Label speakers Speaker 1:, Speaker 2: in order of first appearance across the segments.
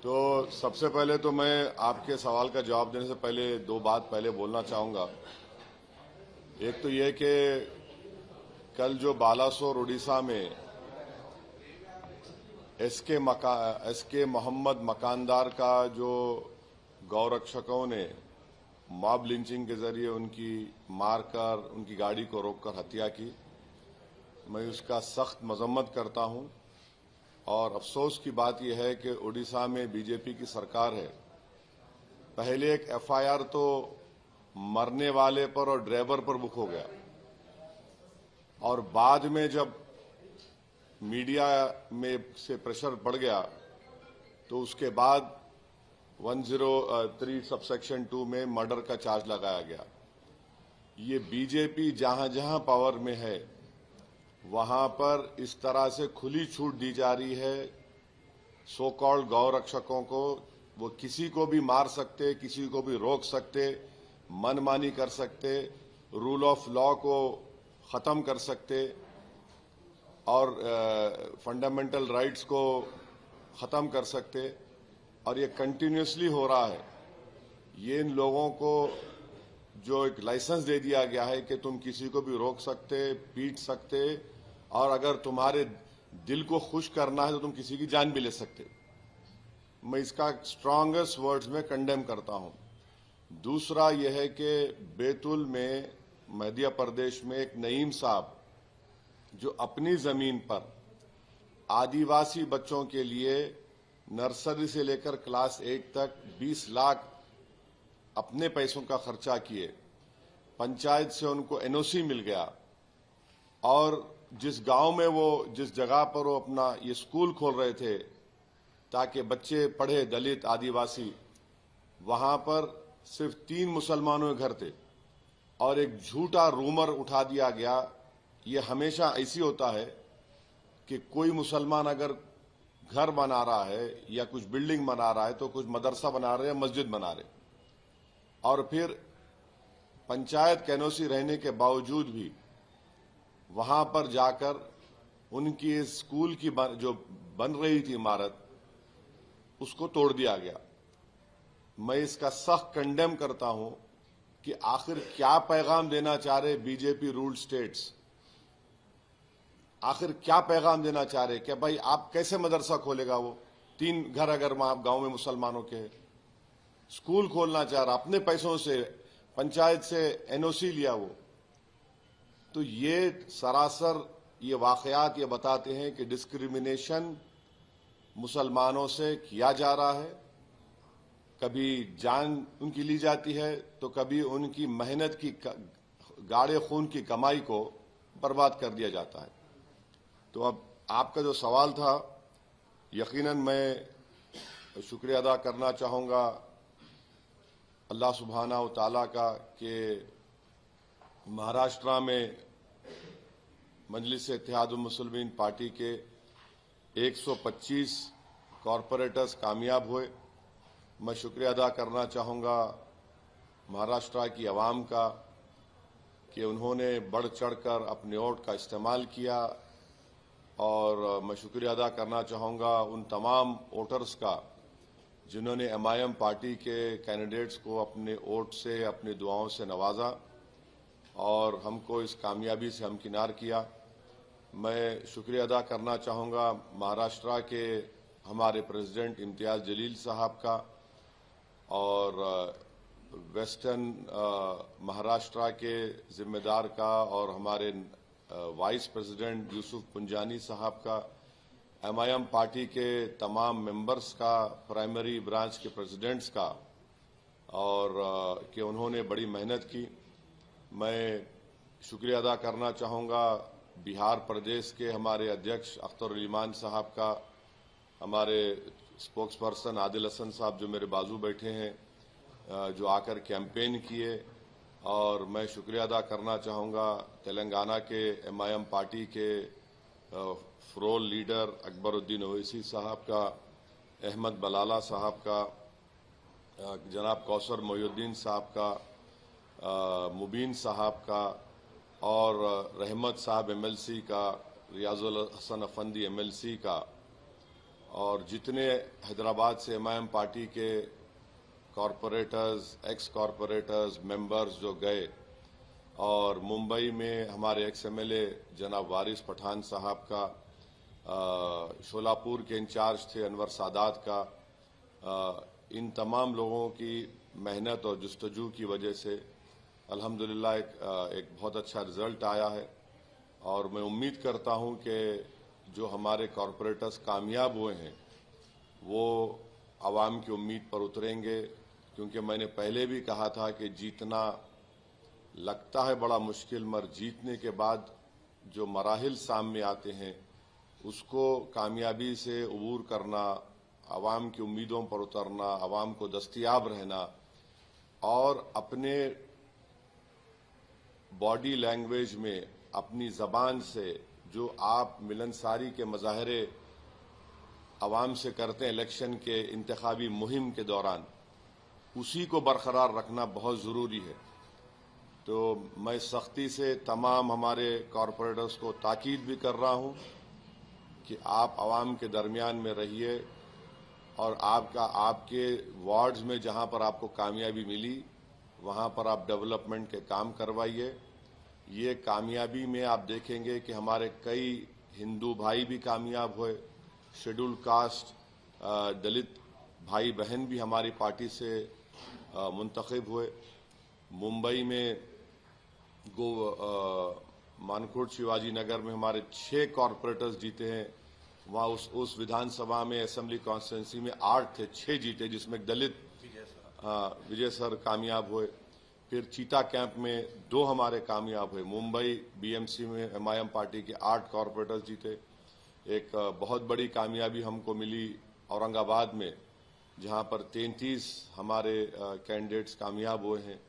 Speaker 1: तो सबसे पहले तो मैं आपके सवाल का जवाब देने से पहले दो बात पहले बोलना चाहूंगा। एक तो यह कि कल जो बालासोर उड़ीसा में एसके मोहम्मद मकानदार का जो गौरक्षकों ने मॉब लिंचिंग के जरिए उनकी मारकर उनकी गाड़ी को रोककर हत्या की, मैं उसका सख्त मजम्मत करता हूं। और अफसोस की बात यह है कि उड़ीसा में बीजेपी की सरकार है। पहले एक एफआईआर तो मरने वाले पर और ड्राइवर पर बुक हो गया, और बाद में जब मीडिया में से प्रेशर बढ़ गया तो उसके बाद 103 सबसेक्शन 2 में मर्डर का चार्ज लगाया गया। ये बीजेपी जहां जहां पावर में है वहां पर इस तरह से खुली छूट दी जा रही है सो कॉल्ड गौरक्षकों को। वो किसी को भी मार सकते, किसी को भी रोक सकते, मनमानी कर सकते, रूल ऑफ लॉ को खत्म कर सकते और फंडामेंटल राइट्स को खत्म कर सकते। और ये कंटिन्यूसली हो रहा है। ये इन लोगों को जो एक लाइसेंस दे दिया गया है कि तुम किसी को भी रोक सकते, पीट सकते, और अगर तुम्हारे दिल को खुश करना है तो तुम किसी की जान भी ले सकते। मैं इसका स्ट्रांगेस्ट वर्ड्स में कंडेम करता हूं। दूसरा यह है कि बैतूल में मध्य प्रदेश में एक नईम साहब जो अपनी जमीन पर आदिवासी बच्चों के लिए नर्सरी से लेकर क्लास 8 तक 20 लाख अपने पैसों का खर्चा किए, पंचायत से उनको एनओसी मिल गया, और जिस गांव में जिस जगह पर वो अपना ये स्कूल खोल रहे थे ताकि बच्चे पढ़े, दलित आदिवासी, वहां पर सिर्फ 3 मुसलमानों के घर थे और एक झूठा रूमर उठा दिया गया। ये हमेशा ऐसी होता है कि कोई मुसलमान अगर घर बना रहा है या कुछ बिल्डिंग बना रहा है तो कुछ मदरसा बना रहे हैं, मस्जिद बना रहे, और फिर पंचायत के एनओसी रहने के बावजूद भी वहां पर जाकर उनकी स्कूल की जो बन रही थी इमारत, उसको तोड़ दिया गया। मैं इसका सख्त कंडेम करता हूं कि आखिर क्या पैगाम देना चाह रहे बीजेपी रूल्ड स्टेट्स। आखिर क्या पैगाम देना चाह रहे? क्या भाई आप कैसे मदरसा खोलेगा? वो 3 घर अगर आप गांव में मुसलमानों के, स्कूल खोलना चाह रहा अपने पैसों से, पंचायत से एनओसी लिया वो। तो ये सरासर ये वाकयात ये बताते हैं कि डिस्क्रिमिनेशन मुसलमानों से किया जा रहा है। कभी जान उनकी ली जाती है तो कभी उनकी मेहनत की गाढ़े खून की कमाई को बर्बाद कर दिया जाता है। तो अब आपका जो सवाल था, यकीनन मैं शुक्रिया अदा करना चाहूँगा अल्लाह सुब्हाना व तआला का कि महाराष्ट्र में मजलिस-ए-इत्तेहादुल मुस्लिमीन पार्टी के 125 कॉरपोरेटर्स कामयाब हुए। मैं शुक्रिया अदा करना चाहूँगा महाराष्ट्र की आवाम का कि उन्होंने बढ़ चढ़कर अपने वोट का इस्तेमाल किया, और मैं शुक्रिया अदा करना चाहूँगा उन तमाम वोटर्स का जिन्होंने एमआईएम पार्टी के कैंडिडेट्स को अपने वोट से, अपनी दुआओं से नवाजा और हमको इस कामयाबी से हमकिनार किया। मैं शुक्रिया अदा करना चाहूँगा महाराष्ट्र के हमारे प्रेसिडेंट इम्तियाज़ जलील साहब का, और वेस्टर्न महाराष्ट्र के जिम्मेदार का, और हमारे वाइस प्रेसिडेंट यूसुफ पुंजानी साहब का, एमआईएम पार्टी के तमाम मेंबर्स का, प्राइमरी ब्रांच के प्रेसिडेंट्स का, और कि उन्होंने बड़ी मेहनत की। मैं शुक्रिया अदा करना चाहूँगा बिहार प्रदेश के हमारे अध्यक्ष अख्तर ईमान साहब का, हमारे स्पोक्स पर्सन आदिल हसन साहब जो मेरे बाजू बैठे हैं, जो आकर कैंपेन किए। और मैं शुक्रिया अदा करना चाहूँगा तेलंगाना के एमआईएम पार्टी के फ्रोल लीडर अकबरुद्दीन ओवैसी साहब का, अहमद बलाला साहब का, जनाब कौसर मोहिउद्दीन साहब का, मुबीन साहब का, और रहमत साहब एमएलसी का, रियाजुल हसन अफंदी एमएलसी का, और जितने हैदराबाद से एमआईएम पार्टी के कॉरपोरेटर्स, एक्स कॉरपोरेटर्स, मेंबर्स जो गए, और मुंबई में हमारे एक्स एमएलए जनाब वारिस पठान साहब का, शोलापुर के इंचार्ज थे अनवर सादात का, इन तमाम लोगों की मेहनत और जुस्तजू की वजह से अल्हम्दुलिल्लाह एक बहुत अच्छा रिजल्ट आया है। और मैं उम्मीद करता हूं कि जो हमारे कॉरपोरेटर्स कामयाब हुए हैं वो आवाम की उम्मीद पर उतरेंगे, क्योंकि मैंने पहले भी कहा था कि जीतना लगता है बड़ा मुश्किल, मगर जीतने के बाद जो मराहिल सामने आते हैं उसको कामयाबी से अबूर करना, आवाम की उम्मीदों पर उतरना, आवाम को दस्तयाब रहना और अपने बॉडी लैंग्वेज में, अपनी जबान से जो आप मिलनसारी के मज़ाहरे आवाम से करते हैं इलेक्शन के इंतखाबी मुहिम के दौरान, उसी को बरकरार रखना बहुत ज़रूरी है। तो मैं सख्ती से तमाम हमारे कॉरपोरेटर्स को ताकीद भी कर रहा हूं कि आप आवाम के दरमियान में रहिए और आपके वार्ड्स में जहां पर आपको कामयाबी मिली वहां पर आप डेवलपमेंट के काम करवाइए। ये कामयाबी में आप देखेंगे कि हमारे कई हिंदू भाई भी कामयाब हुए, शेड्यूल कास्ट दलित भाई बहन भी हमारी पार्टी से मुंतखब हुए। मुंबई में मानकोट शिवाजी नगर में हमारे 6 कॉरपोरेटर्स जीते हैं। वहाँ उस विधानसभा में असेंबली कॉन्स्टिट्यूंसी में 8 थे, 6 जीते, जिसमें दलित विजय सर कामयाब हुए। फिर चीता कैंप में 2 हमारे कामयाब हुए। मुंबई बीएमसी में एमआईएम पार्टी के 8 कॉरपोरेटर्स जीते। एक बहुत बड़ी कामयाबी हमको मिली औरंगाबाद में, जहां पर 33 हमारे कैंडिडेट्स कामयाब हुए हैं।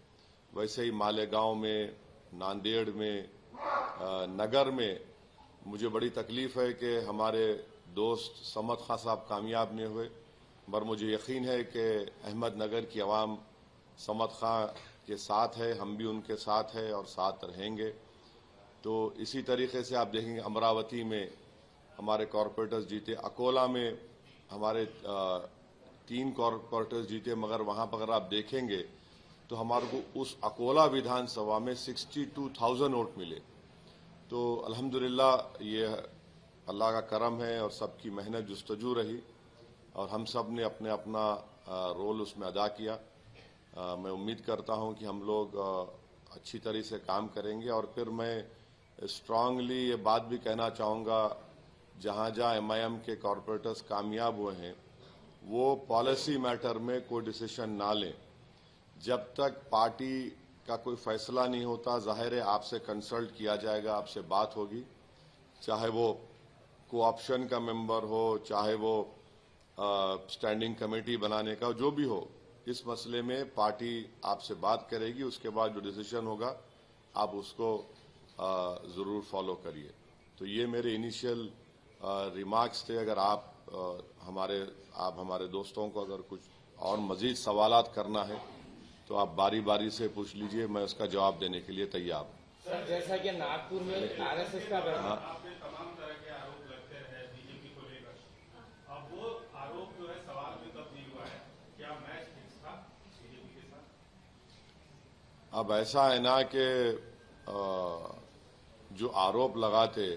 Speaker 1: वैसे ही मालेगांव में, नांदेड़ में, नगर में मुझे बड़ी तकलीफ है कि हमारे दोस्त समद खां साहब कामयाब नहीं हुए, पर मुझे यकीन है कि अहमदनगर की आवाम समद खां के साथ है, हम भी उनके साथ है और साथ रहेंगे। तो इसी तरीके से आप देखेंगे अमरावती में हमारे कॉरपोरेटर्स जीते, अकोला में हमारे 3 कॉरपोरेटर्स जीते, मगर वहां पर अगर आप देखेंगे तो हमारे को उस अकोला विधानसभा में 62,000 वोट मिले। तो अल्हम्दुलिल्लाह ये अल्लाह का करम है और सबकी मेहनत जुस्तजू रही और हम सब ने अपने अपना रोल उसमें अदा किया। मैं उम्मीद करता हूं कि हम लोग अच्छी तरह से काम करेंगे। और फिर मैं स्ट्रांगली ये बात भी कहना चाहूँगा, जहाँ जहाँ एमआईएम के कॉरपोरेटर्स कामयाब हुए हैं वो पॉलिसी मैटर में कोई डिसीजन ना लें जब तक पार्टी का कोई फैसला नहीं होता। जाहिर है आपसे कंसल्ट किया जाएगा, आपसे बात होगी, चाहे वो कोऑप्शन का मेंबर हो, चाहे वो स्टैंडिंग कमेटी बनाने का, जो भी हो। इस मसले में पार्टी आपसे बात करेगी, उसके बाद जो डिसीजन होगा आप उसको जरूर फॉलो करिए। तो ये मेरे इनिशियल रिमार्क्स थे। अगर आप हमारे दोस्तों को अगर कुछ और मजीद सवालात करना है तो आप बारी बारी से पूछ लीजिए, मैं उसका जवाब देने के लिए तैयार हूँ।
Speaker 2: सर, जैसा कि नागपुर में आरएसएस का
Speaker 3: तमाम तरह के आरोप लगते हैं बीजेपी को लेकर, अब वो आरोप जो है सवाल में तब्दील हुआ है, क्या मैच फिक्स था बीजेपी के साथ?
Speaker 1: अब ऐसा है ना कि जो आरोप लगाते,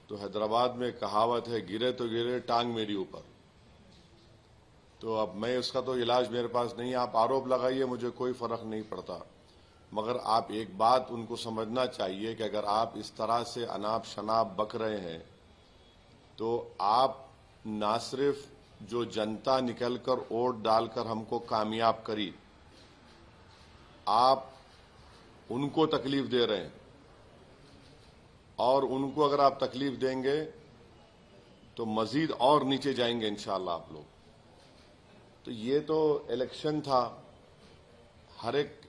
Speaker 1: तो हैदराबाद में कहावत है, गिरे तो गिरे टांग मेरी ऊपर। तो अब मैं उसका तो इलाज मेरे पास नहीं है। आप आरोप लगाइए, मुझे कोई फर्क नहीं पड़ता, मगर आप एक बात उनको समझना चाहिए कि अगर आप इस तरह से अनाप शनाप बक रहे हैं तो आप ना सिर्फ जो जनता निकलकर वोट डालकर हमको कामयाब करी, आप उनको तकलीफ दे रहे हैं। और उनको अगर आप तकलीफ देंगे तो मजीद और नीचे जाएंगे इंशाअल्लाह आप लोग। तो ये तो इलेक्शन था, हर एक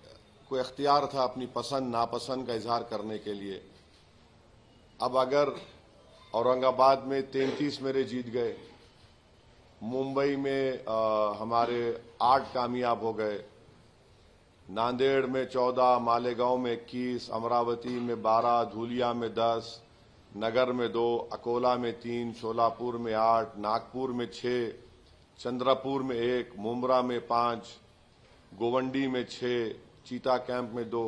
Speaker 1: को इख्तियार था अपनी पसंद नापसंद का इजहार करने के लिए। अब अगर औरंगाबाद में 33 मेरे जीत गए, मुंबई में हमारे 8 कामयाब हो गए, नांदेड़ में 14, मालेगांव में 21, अमरावती में 12, धुलिया में 10, नगर में 2, अकोला में 3, शोलापुर में 8, नागपुर में 6, चंद्रपुर में 1, मुमरा में 5, गोवंडी में 6, चीता कैंप में 2।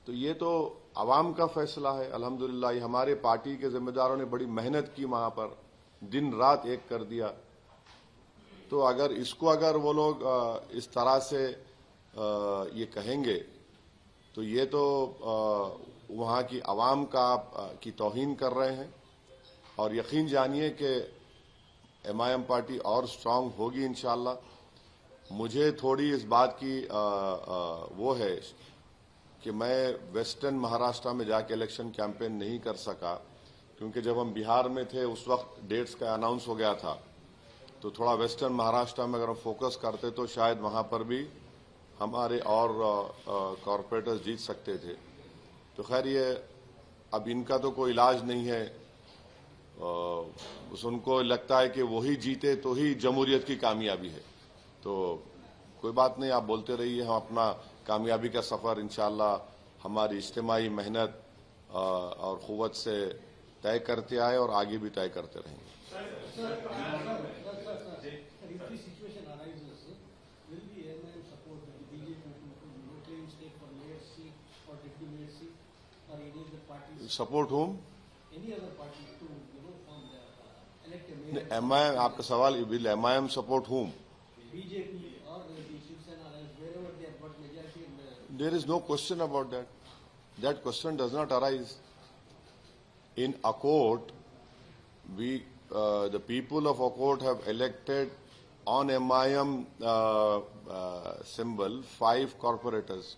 Speaker 1: तो ये तो आवाम का फैसला है। अल्हम्दुलिल्लाह ये हमारे पार्टी के जिम्मेदारों ने बड़ी मेहनत की, वहां पर दिन रात एक कर दिया। तो अगर वो लोग इस तरह से ये कहेंगे तो ये तो वहां की आवाम की तौहीन कर रहे हैं। और यकीन जानिए कि एमआईएम पार्टी और स्ट्रांग होगी इंशाअल्लाह। मुझे थोड़ी इस बात की वो है कि मैं वेस्टर्न महाराष्ट्र में जाके इलेक्शन कैंपेन नहीं कर सका, क्योंकि जब हम बिहार में थे उस वक्त डेट्स का अनाउंस हो गया था। तो थोड़ा वेस्टर्न महाराष्ट्र में अगर हम फोकस करते तो शायद वहां पर भी हमारे और कॉरपोरेटर्स जीत सकते थे। तो खैर ये अब इनका तो कोई इलाज नहीं है। उनको लगता है कि वही जीते तो ही जमहूरियत की कामयाबी है। तो कोई बात नहीं, आप बोलते रहिए। हम अपना कामयाबी का सफर इंशाअल्लाह हमारी इज्तिमाई मेहनत और क़ुव्वत से तय करते आए और आगे भी तय करते रहेंगे। सपोर्ट होम एमआईएम, आपका सवाल will MIM support home? There is no question about that. That question does not arise. In Akot, the people of Akot have elected on MIM symbol 5 corporators.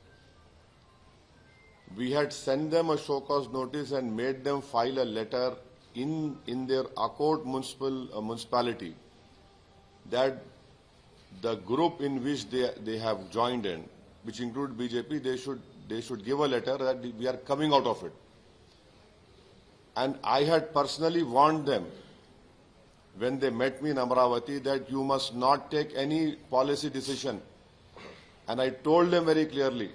Speaker 1: We had sent them a show cause notice and made them file a letter in their Akot municipality that the group in which they have joined in, which include BJP, they should give a letter that we are coming out of it. And I had personally warned them when they met me in Amravati that you must not take any policy decision. And I told them very clearly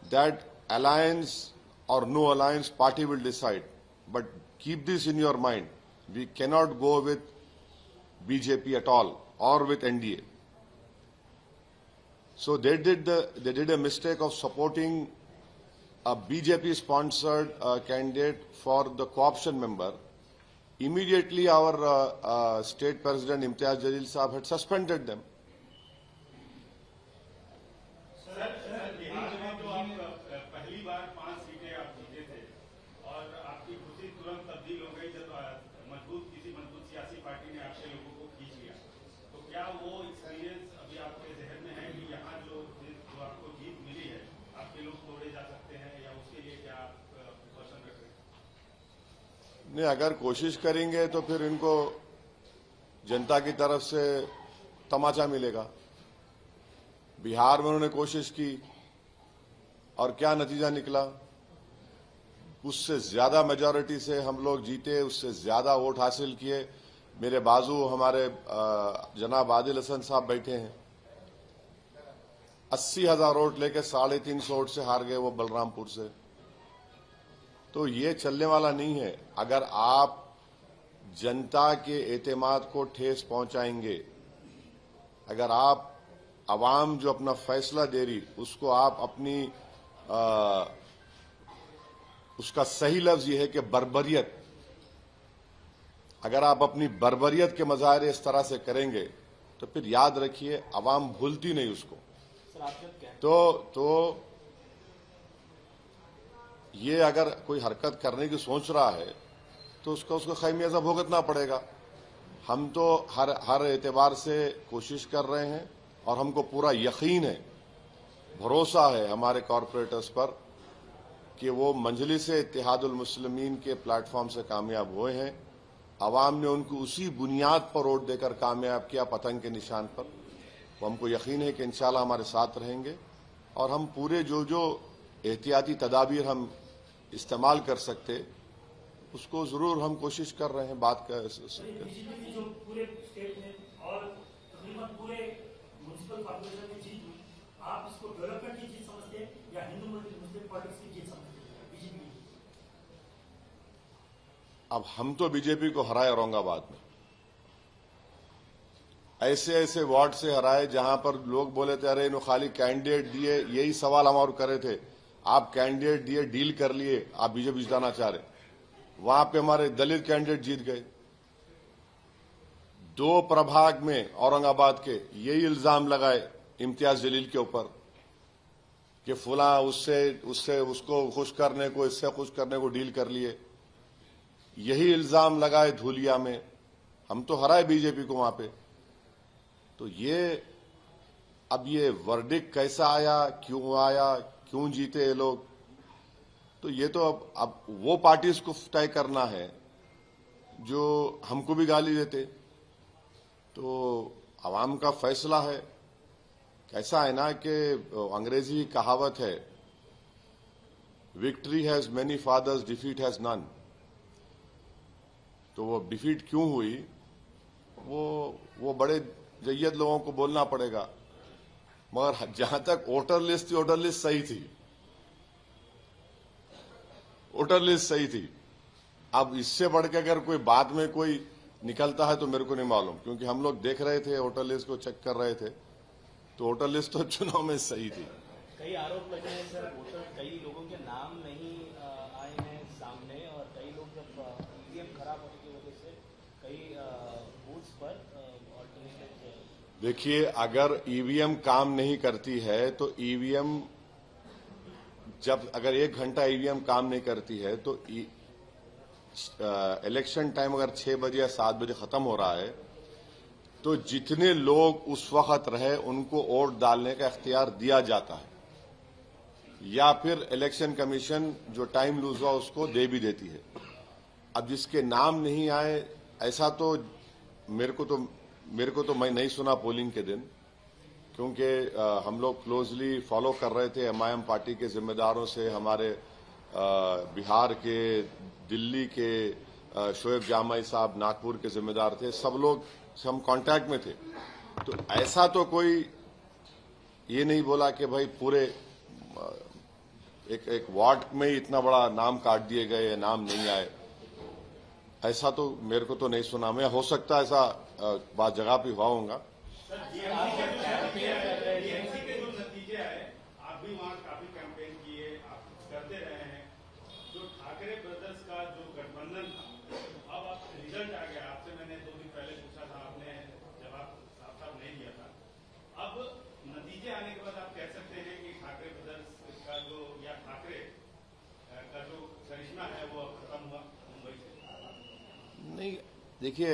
Speaker 1: that alliance or no alliance, party will decide. But keep this in your mind. We cannot go with BJP at all or with NDA. So they did a mistake of supporting a BJP-sponsored candidate for the co-option member. Immediately, our state president Imtiaz Jalil Saab had suspended them.
Speaker 3: पहली बार 5 सीटें आप जीते थे और आपकी खुशी तुरंत तब्दील हो गई जब किसी मजबूत सियासी पार्टी ने आपके लोगों को खींच लिया। तो क्या वो एक्सपीरियंस अभी आपके जहन में है कि यहाँ जो आपको जीत मिली है आपके लोग तोड़े जा सकते हैं, या उसके लिए क्या आप पसंद रख रहे हैं?
Speaker 1: नहीं, अगर कोशिश करेंगे तो फिर इनको जनता की तरफ से तमाचा मिलेगा। बिहार में उन्होंने कोशिश की और क्या नतीजा निकला? उससे ज्यादा मेजॉरिटी से हम लोग जीते, उससे ज्यादा वोट हासिल किए। मेरे बाजू हमारे जनाब आदिल हसन साहब बैठे हैं, 80,000 वोट लेके 350 वोट से हार गए वो बलरामपुर से। तो ये चलने वाला नहीं है। अगर आप जनता के एतमाद को ठेस पहुंचाएंगे, अगर आप आवाम जो अपना फैसला दे रही उसको आप अपनी उसका सही लफ्ज ये है कि बर्बरियत, अगर आप अपनी बर्बरियत के मजाहरे इस तरह से करेंगे तो फिर याद रखिए आवाम भूलती नहीं उसको। तो ये अगर कोई हरकत करने की सोच रहा है तो उसको खैमियाजा भुगतना पड़ेगा। हम तो हर एतबार से कोशिश कर रहे हैं और हमको पूरा यकीन है, भरोसा है हमारे कॉरपोरेटर्स पर कि वो मजलिस इत्तेहादुल मुस्लिमीन के प्लेटफॉर्म से कामयाब हुए हैं। आवाम ने उनको उसी बुनियाद पर वोट देकर कामयाब किया, पतंग के निशान पर। वो हमको यकीन है कि इंशाल्लाह हमारे साथ रहेंगे और हम पूरे जो एहतियाती तदाबीर हम इस्तेमाल कर सकते उसको जरूर हम कोशिश कर रहे हैं। बात कर
Speaker 4: जो पूरे स्टेट में और तकरीबन पूरे म्युनिसिपल कॉर्पोरेशन में जीत हुई, आप इसको डेवलपमेंट की जीत समझते हैं या हिंदू मुस्लिम पॉलिटिक्स की जीत समझते हैं? बीजेपी
Speaker 1: अब हम तो बीजेपी को हराए औरंगाबाद में, ऐसे ऐसे वार्ड से हराए जहां पर लोग बोले थे अरे इन्होंने खाली कैंडिडेट दिए। यही सवाल हम और करे थे, आप कैंडिडेट दिए, डील कर लिए, आप बीजेपी जिताना चाह रहे। वहां पे हमारे दलित कैंडिडेट जीत गए। 2 प्रभाग में औरंगाबाद के यही इल्जाम लगाए इम्तियाज जलील के ऊपर कि फुला उसको खुश करने को, इससे खुश करने को डील कर लिए। यही इल्जाम लगाए धूलिया में, हम तो हराए बीजेपी को वहां पे। तो अब ये वर्डिक्ट कैसा आया, क्यों जीते ये लोग, तो ये तो अब वो पार्टीज को तय करना है जो हमको भी गाली देते। तो आवाम का फैसला है। कैसा है ना कि अंग्रेजी कहावत है, victory has many fathers, defeat has none. तो वो डिफीट क्यों हुई, वो बड़े जय्यद लोगों को बोलना पड़ेगा। मगर जहां तक वोटर लिस्ट थी, वोटर लिस्ट सही थी, वोटर लिस्ट सही थी। अब इससे बढ़ के अगर कोई बाद में कोई निकलता है तो मेरे को नहीं मालूम, क्योंकि हम लोग देख रहे थे, वोटर लिस्ट को चेक कर रहे थे, तो वोटर लिस्ट तो चुनाव में सही थी।
Speaker 5: कई आरोप लगे हैं सर, वोटर कई लोगों के नाम नहीं आए हैं सामने, और कई लोग जब ईवीएम खराब होने की वजह से कई बूथ्स पर ऑल्टरनेटिव।
Speaker 1: देखिए, अगर ईवीएम काम नहीं करती है तो ईवीएम अगर 1 घंटा ईवीएम काम नहीं करती है तो इलेक्शन टाइम अगर 6 बजे या 7 बजे खत्म हो रहा है तो जितने लोग उस वक्त रहे उनको वोट डालने का इख्तियार दिया जाता है, या फिर इलेक्शन कमीशन जो टाइम लूज हुआ उसको दे भी देती है। अब जिसके नाम नहीं आए, ऐसा तो मेरे को तो मैं नहीं सुना पोलिंग के दिन, क्योंकि हम लोग क्लोजली फॉलो कर रहे थे एमआईएम पार्टी के जिम्मेदारों से, हमारे बिहार के, दिल्ली के शोएब जामाई साहब नागपुर के जिम्मेदार थे, सब लोग से हम कांटेक्ट में थे। तो ऐसा तो कोई ये नहीं बोला कि भाई पूरे एक वार्ड में ही इतना बड़ा नाम काट दिए गए, नाम नहीं आए, ऐसा तो मेरे को तो नहीं सुना। मैं हो सकता है ऐसा बात जगह पे हुआ होगा।
Speaker 3: के जो नतीजे आए, आप भी वहाँ काफी कैंपेन किए, आप करते रहे हैं। जो ठाकरे ब्रदर्स का जो गठबंधन था, अब आप रिजल्ट आ गया। आपसे मैंने 2 दिन पहले पूछा था, आपने जवाब साफ नहीं दिया था। अब नतीजे आने के बाद आप कह सकते हैं कि ठाकरे ब्रदर्स का जो, या ठाकरे का जो करिश्मा है वो अब खत्म हुआ मुंबई से?
Speaker 1: नहीं, देखिए,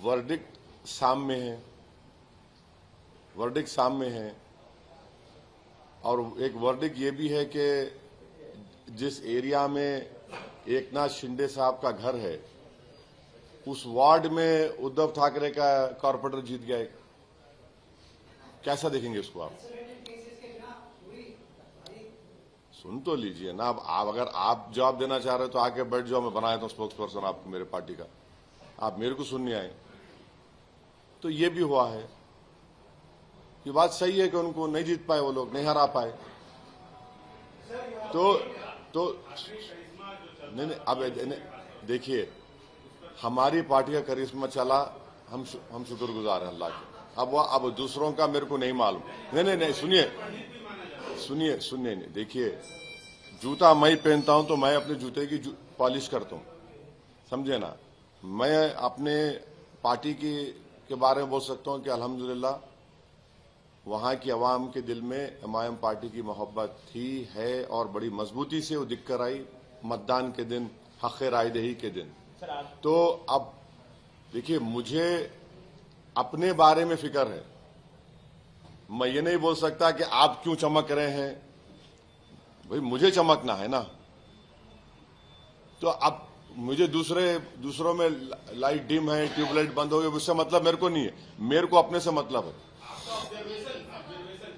Speaker 1: वर्डिक्ट सामने है, वर्डिक्ट सामने है, और एक वर्डिक्ट ये भी है कि जिस एरिया में एकनाथ शिंदे साहब का घर है, उस वार्ड में उद्धव ठाकरे का कॉर्पोरेटर जीत गया। कैसा देखेंगे इसको आप? सुन तो लीजिए ना। अब अगर आप जवाब देना चाह रहे हो तो आके बैठ जाओ, मैं बनाया था स्पोक्स पर्सन आपको मेरे पार्टी का, आप मेरे को सुनने आए। तो ये भी हुआ है, ये बात सही है कि उनको नहीं जीत पाए, वो लोग नहीं हरा पाए। तो नहीं, अब देखिए, हमारी पार्टी का करिश्मा चला, हम शुक्रगुजार हैं अल्लाह के। अब दूसरों का मेरे को नहीं मालूम। नहीं, सुनिए, नहीं, देखिए, जूता मैं पहनता हूं तो मैं अपने जूते की पॉलिश करता हूं, समझे ना। मैं अपने पार्टी के बारे में बोल सकता हूं कि अल्हम्दुलिल्लाह वहां की आवाम के दिल में एमआईएम पार्टी की मोहब्बत थी, है, और बड़ी मजबूती से वो दिख कर आई मतदान के दिन, हक़ रायदही के दिन। तो अब देखिए, मुझे अपने बारे में फिक्र है। मैं ये नहीं बोल सकता कि आप क्यों चमक रहे हैं, भाई मुझे चमकना है ना। तो अब मुझे दूसरों में लाइट डिम है, ट्यूबलाइट बंद हो गई, उससे मतलब मेरे को नहीं है, मेरे को अपने से मतलब है।
Speaker 3: आपका ऑब्जर्वेशन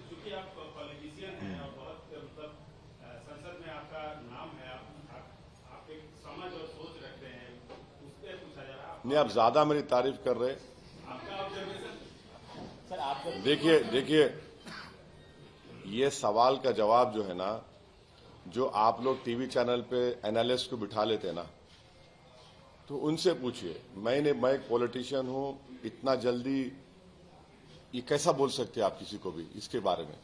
Speaker 3: क्योंकि आप पॉलिटिशियन हैं और बहुत मतलब संसद में आपका नाम है, आप एक समझ और सोच रखते हैं, उस पर पूछा जा रहा है।
Speaker 1: नहीं, आप ज्यादा मेरी तारीफ कर रहे।
Speaker 3: आपका ऑब्जर्वेशन
Speaker 5: सर, आप
Speaker 1: देखिए, ये सवाल का जवाब जो है ना, जो आप लोग टीवी चैनल पे एनालिस्ट को बिठा लेते ना, तो उनसे पूछिए। मैं एक पॉलिटिशियन हूं, इतना जल्दी ये कैसा बोल सकते आप किसी को भी इसके बारे में?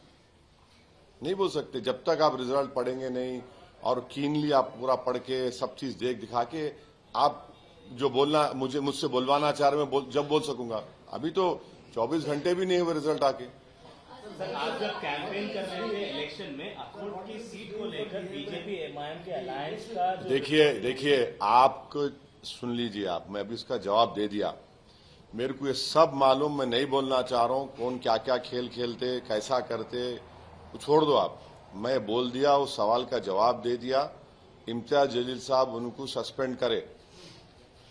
Speaker 1: नहीं बोल सकते जब तक आप रिजल्ट पढ़ेंगे नहीं और कीनली आप पूरा पढ़ के सब चीज दिखा के आप जो बोलना मुझसे बोलवाना चाह रहे मैं जब बोल सकूंगा। अभी तो 24 घंटे भी नहीं हुए रिजल्ट आके।
Speaker 5: सर, आप जब कैंपेन कर रहे थे इलेक्शन में अखनूर की सीट को लेकर बीजेपी एमआईएम के अलायंस का जो
Speaker 1: देखिए आपको सुन लीजिए आप, मैं अभी इसका जवाब दे दिया। मेरे को ये सब मालूम, मैं नहीं बोलना चाह रहा हूं कौन क्या क्या खेल खेलते कैसा करते, छोड़ दो आप। मैं बोल दिया, उस सवाल का जवाब दे दिया। इम्तियाज जलील साहब उनको सस्पेंड करे।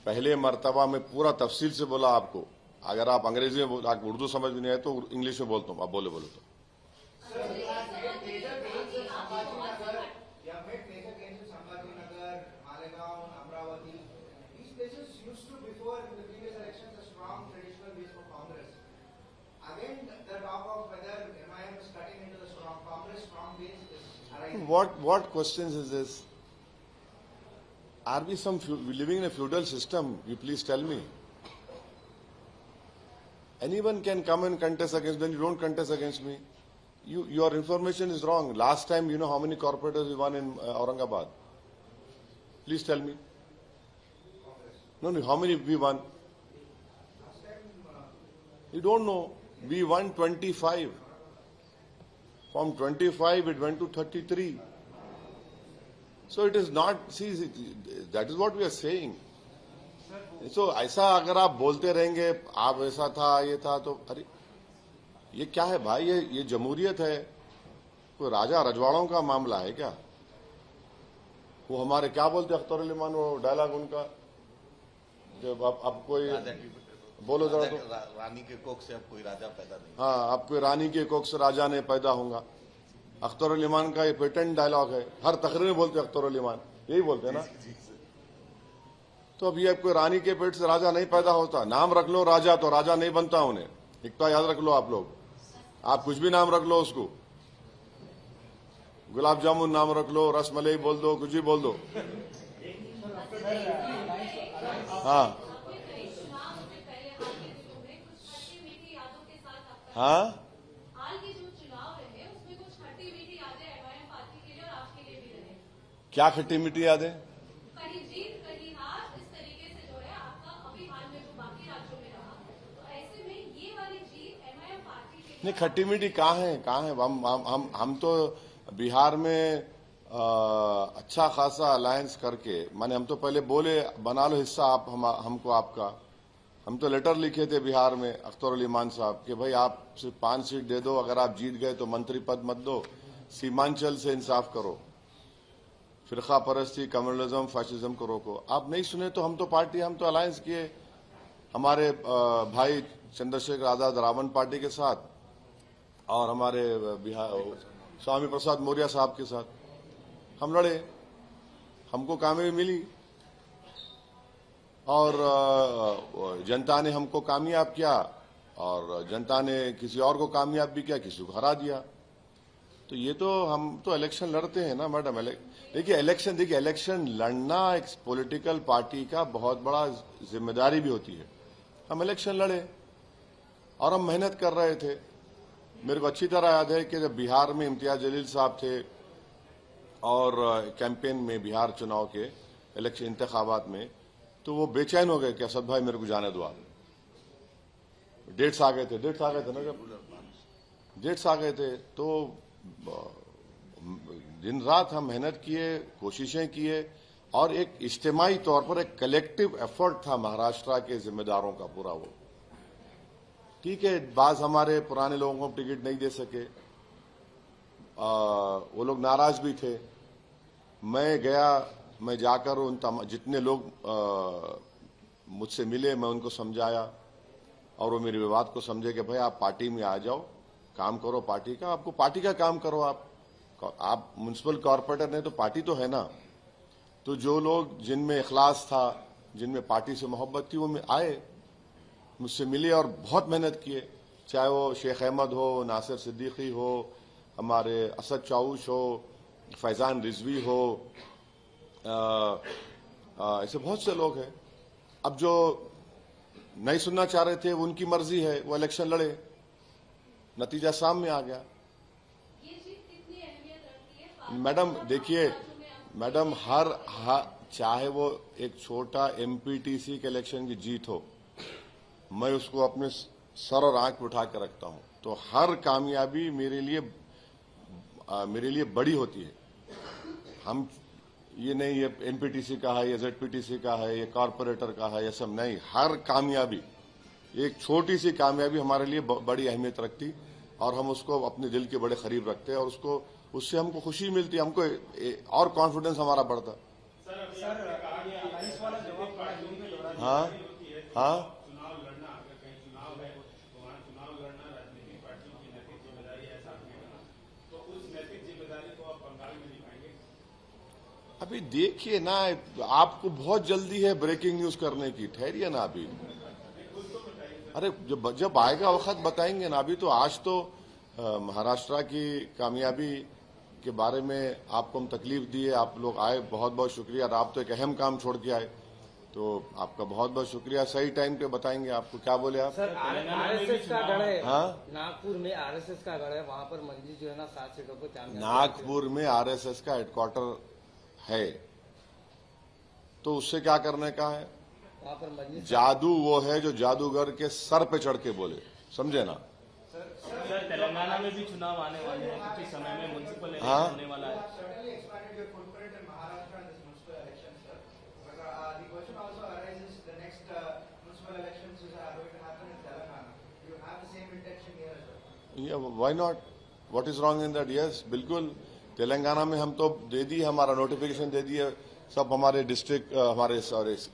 Speaker 1: पहले मर्तबा में पूरा तफसील से बोला आपको। अगर आप अंग्रेजी में आपको उर्दू समझ में नहीं आए तो इंग्लिश में बोलता हूँ, आप बोले तो। What questions is this? Are we living in a feudal system? You please tell me. Anyone can come and contest against, then you don't contest against me. Your information is wrong. Last time, you know how many corporators we won in Aurangabad? Please tell me. No, how many we won? You don't know. We won 25. From 25, it went to 33. So it is not, see, that is what we are saying. So ऐसा अगर आप बोलते रहेंगे, आप ऐसा था, ये था, तो अरे ये क्या है भाई? ये जमहूरियत है? कोई राजा रजवाड़ों का मामला है क्या? वो हमारे क्या बोलते अख्तर अली मान, वो डायलॉग उनका, जब अब कोई बोलो जरा तो,
Speaker 6: रानी के कोख से अब कोई राजा पैदा नहीं।
Speaker 1: हाँ, अब कोई रानी के कोख से राजा नहीं पैदा होगा। अख्तर अली मान का ये पेटेंट डायलॉग है, हर तकरीर में बोलते अख्तर अली मान, यही बोलते हैं ना। तो अब ये कोई रानी के पेट से राजा नहीं पैदा होता। नाम रख लो राजा, तो राजा नहीं बनता उन्हें। एक तो याद रख लो आप लोग, आप कुछ भी नाम रख लो उसको, गुलाब जामुन नाम रख लो, रसमलाई बोल दो, कुछ भी बोल दो। हाँ हाँ,
Speaker 7: हाल के जो चुनाव रहे उसमें कुछ खट्टी मीठी यादें एमआईएम पार्टी के लिए और आपके लिए भी रहे।
Speaker 1: क्या खट्टी मीठी यादें?
Speaker 7: कहीं जीत कहीं हार, इस तरीके से जो है आपका अभी हाल में जो बाकी राज्यों में रहा, तो ऐसे में ये वाली जीत एमआईएम पार्टी के
Speaker 1: नहीं, खट्टी मीठी कहाँ है? हम तो बिहार में अच्छा खासा अलायंस करके, माने हम तो पहले बोले बना लो हिस्सा आप हमको आपका। हम तो लेटर लिखे थे बिहार में अख्तर अली मान साहब कि भाई आप सिर्फ 5 सीट दे दो, अगर आप जीत गए तो मंत्री पद मत दो, सीमांचल से इंसाफ करो, फिरका परस्ती, कम्युनलिज्म, फाशिज्म को रोको। आप नहीं सुने तो हम तो अलायंस किए हमारे भाई चंद्रशेखर आजाद रावण पार्टी के साथ और हमारे बिहार स्वामी प्रसाद मौर्य साहब के साथ हम लड़े, हमको कामयाबी मिली और जनता ने हमको कामयाब किया और जनता ने किसी और को कामयाब भी किया, किसी को हरा दिया। तो ये तो हम तो इलेक्शन लड़ते हैं ना मैडम। देखिए इलेक्शन लड़ना एक पॉलिटिकल पार्टी का बहुत बड़ा जिम्मेदारी भी होती है। हम इलेक्शन लड़े और हम मेहनत कर रहे थे। मेरे को अच्छी तरह याद है कि जब बिहार में इम्तियाज जलील साहब थे और कैंपेन में बिहार चुनाव के इलेक्शन इंतखाबात में, तो वो बेचैन हो गए कि असद भाई मेरे को जाने दो आप। डेट्स आ गए थे ना, जब डेट्स आ गए थे तो दिन रात हम मेहनत किए, कोशिशें किए और एक इज्तिमाई तौर पर एक कलेक्टिव एफर्ट था महाराष्ट्र के जिम्मेदारों का पूरा। वो ठीक है, बाज हमारे पुराने लोगों को टिकट नहीं दे सके, वो लोग नाराज भी थे। मैं जाकर उन जितने लोग मुझसे मिले, मैं उनको समझाया और वो मेरे विवाद को समझे कि भाई आप पार्टी में आ जाओ, काम करो पार्टी का, आपको पार्टी का काम करो। आप म्युनिसिपल कॉर्पोरेटर नहीं तो पार्टी तो है ना। तो जो लोग जिनमें इखलास था, जिनमें पार्टी से मोहब्बत थी, वो आए, मुझसे मिले और बहुत मेहनत किए। चाहे वो शेख अहमद हो, नासिर सिद्दीकी हो, हमारे असद चाऊश हो, फैजान रिजवी हो, ऐसे बहुत से लोग हैं। अब जो नहीं सुनना चाह रहे थे, वो उनकी मर्जी है, वो इलेक्शन लड़े, नतीजा सामने आ गया।
Speaker 7: ये जीत कितनी अहमियत रखती है?
Speaker 1: मैडम देखिए, मैडम चाहे वो एक छोटा एमपीटीसी के इलेक्शन की जीत हो, मैं उसको अपने सर और आंख पे उठा के रखता हूं। तो हर कामयाबी मेरे लिए बड़ी होती है। हम ये नहीं, ये एनपीटीसी का है, ये जेडपीटीसी का है, ये कॉरपोरेटर का है, ये सब नहीं। हर कामयाबी, एक छोटी सी कामयाबी हमारे लिए बड़ी अहमियत रखती, और हम उसको अपने दिल के बड़े करीब रखते हैं, और उससे हमको खुशी मिलती, हमको और कॉन्फिडेंस हमारा बढ़ता। हाँ हाँ,
Speaker 3: चुनाव लड़ना, अगर कहीं चुनाव है तो वहाँ चुनाव लड़ना राजनीतिक पार्टियों की नैतिक जिम्मेदारी है, ऐसा आपने कहा। तो उस नैतिक जिम्मेदारी को आप बंगाल में निभाएंगे?
Speaker 1: अभी देखिए ना, आपको बहुत जल्दी है ब्रेकिंग न्यूज करने की, ठहरिए ना अभी। अरे जब आएगा वक्त बताएंगे ना। अभी तो आज तो महाराष्ट्र की कामयाबी के बारे में आपको हम तकलीफ दी है, आप लोग आए, बहुत बहुत शुक्रिया। और आप तो एक अहम काम छोड़ के आए, तो आपका बहुत बहुत शुक्रिया। सही टाइम पे बताएंगे आपको। क्या बोले आप?
Speaker 2: सर, आरएसएस का गढ़ है।
Speaker 1: हाँ?
Speaker 2: नागपुर में आरएसएस का गढ़ है, वहाँ पर मंजी जो है ना 7 सीटों को चांद।
Speaker 1: नागपुर में आरएसएस का हेडक्वार्टर है, तो उससे क्या करने का है?
Speaker 2: वहाँ पर मंजी
Speaker 1: जादू वो है जो जादूगर के सर पे चढ़ के बोले, समझे ना?
Speaker 5: सर, तेलंगाना में भी चुनाव आने वाले हैं, कुछ ही समय में म्युनिसिपल इलेक्शन
Speaker 1: हाँ?
Speaker 5: होने वाला है।
Speaker 1: Why not? What is wrong in that? Yes, बिल्कुल। तेलंगाना में हम तो दे दिए, हमारा नोटिफिकेशन दे दिए, सब हमारे डिस्ट्रिक्ट हमारे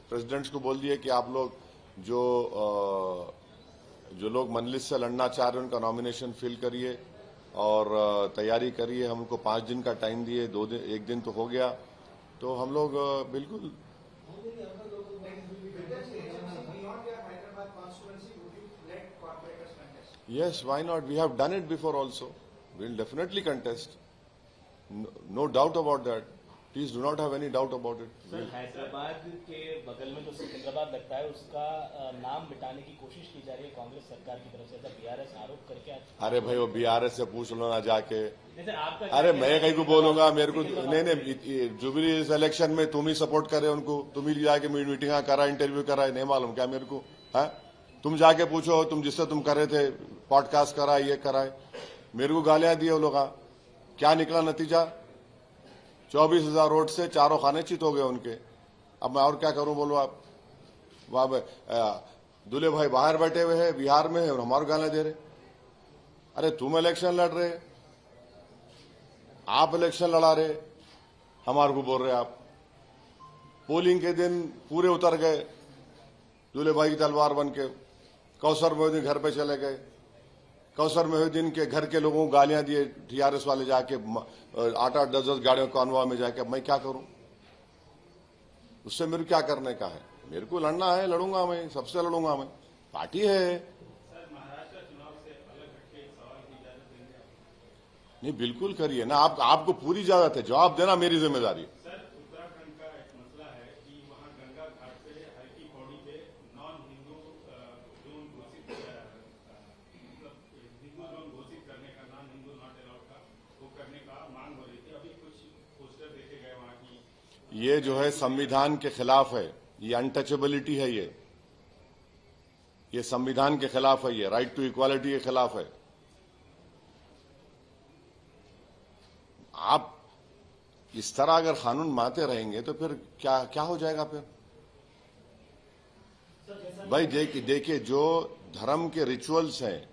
Speaker 1: प्रेसिडेंट्स को बोल दिए कि आप लोग जो लोग मजलिस से लड़ना चाह रहे हैं उनका नॉमिनेशन फिल करिए और तैयारी करिए। हम उनको 5 दिन का टाइम दिए, 2 दिन, 1 दिन तो हो गया, तो हम लोग बिल्कुल। Yes, why not? We have done it before also. We will definitely contest. No doubt about that. Please do not have any doubt about it.
Speaker 5: Sir, Hyderabad के बगल में जो सिकंदराबाद लगता है, उसका नाम मिटाने की कोशिश की जा रही है कांग्रेस सरकार की तरफ से, ऐसा बीआरएस आरोप करके आज।
Speaker 1: अरे भाई, वो बीआरएस से पूछ लो ना जाके।
Speaker 5: नहीं सर, आपका
Speaker 1: अरे मैं कहीं को बोलूंगा? मेरे को नहीं, जुबली इस इलेक्शन में तुम ही सपोर्ट करे उनको, तुम ही जाके मीटिंग करा, इंटरव्यू करा, नहीं मालूम क्या मेरे को? है, तुम जाके पूछो, तुम जिससे तुम कर रहे थे, पॉडकास्ट कराए, ये कराए, मेरे को गालियां दिए वो लोग। क्या निकला नतीजा? 24,000 वोट से 4 खाने चित हो गए उनके। अब मैं और क्या करूं, बोलो आप? वहां दूल्हे भाई बाहर बैठे हुए हैं, बिहार में है, और हमारे गालियां दे रहे। अरे तुम इलेक्शन लड़ रहे, आप इलेक्शन लड़ा रहे, हमारे को बोल रहे आप। पोलिंग के दिन पूरे उतर गए दूल्हे भाई की तलवार बन के, कौसर मोहिउद्दीन घर पे चले गए। कौसर मोहिउद्दीन के घर के लोगों को गालियां दिए, टीआरएस वाले जाके 8-8, 10-10 गाड़ियों कॉन्वॉय में जाके। अब मैं क्या करूं? उससे मेरे क्या करने का है? मेरे को लड़ना है, लड़ूंगा, मैं सबसे लड़ूंगा, मैं पार्टी है।
Speaker 3: सर, महाराष्ट्र चुनाव से अलग हटके एक सवाल की इजाजत देंगे आप?
Speaker 1: नहीं, बिल्कुल करिए ना, आपको पूरी इजाजत है, जवाब देना मेरी जिम्मेदारी।
Speaker 3: सर, उत्तराखंड का एक मसला है कि वहाँ गंगा घाट पे हल्की पौड़ी पे नॉन हिंदू जोन घोषित, मतलब हिंदू जोन घोषित करने का, नॉन हिंदू नॉट अलाउड का, वो करने का मांग हो रही थी। अभी कुछ पोस्टर देखे गए वहाँ की।
Speaker 1: ये जो है संविधान के खिलाफ है, ये अनटचेबिलिटी है, ये संविधान के खिलाफ है, ये राइट टू इक्वालिटी के खिलाफ है। आप इस तरह अगर कानून मानते रहेंगे तो फिर क्या क्या हो जाएगा फिर? भाई देखिए, जो धर्म के रिचुअल्स हैं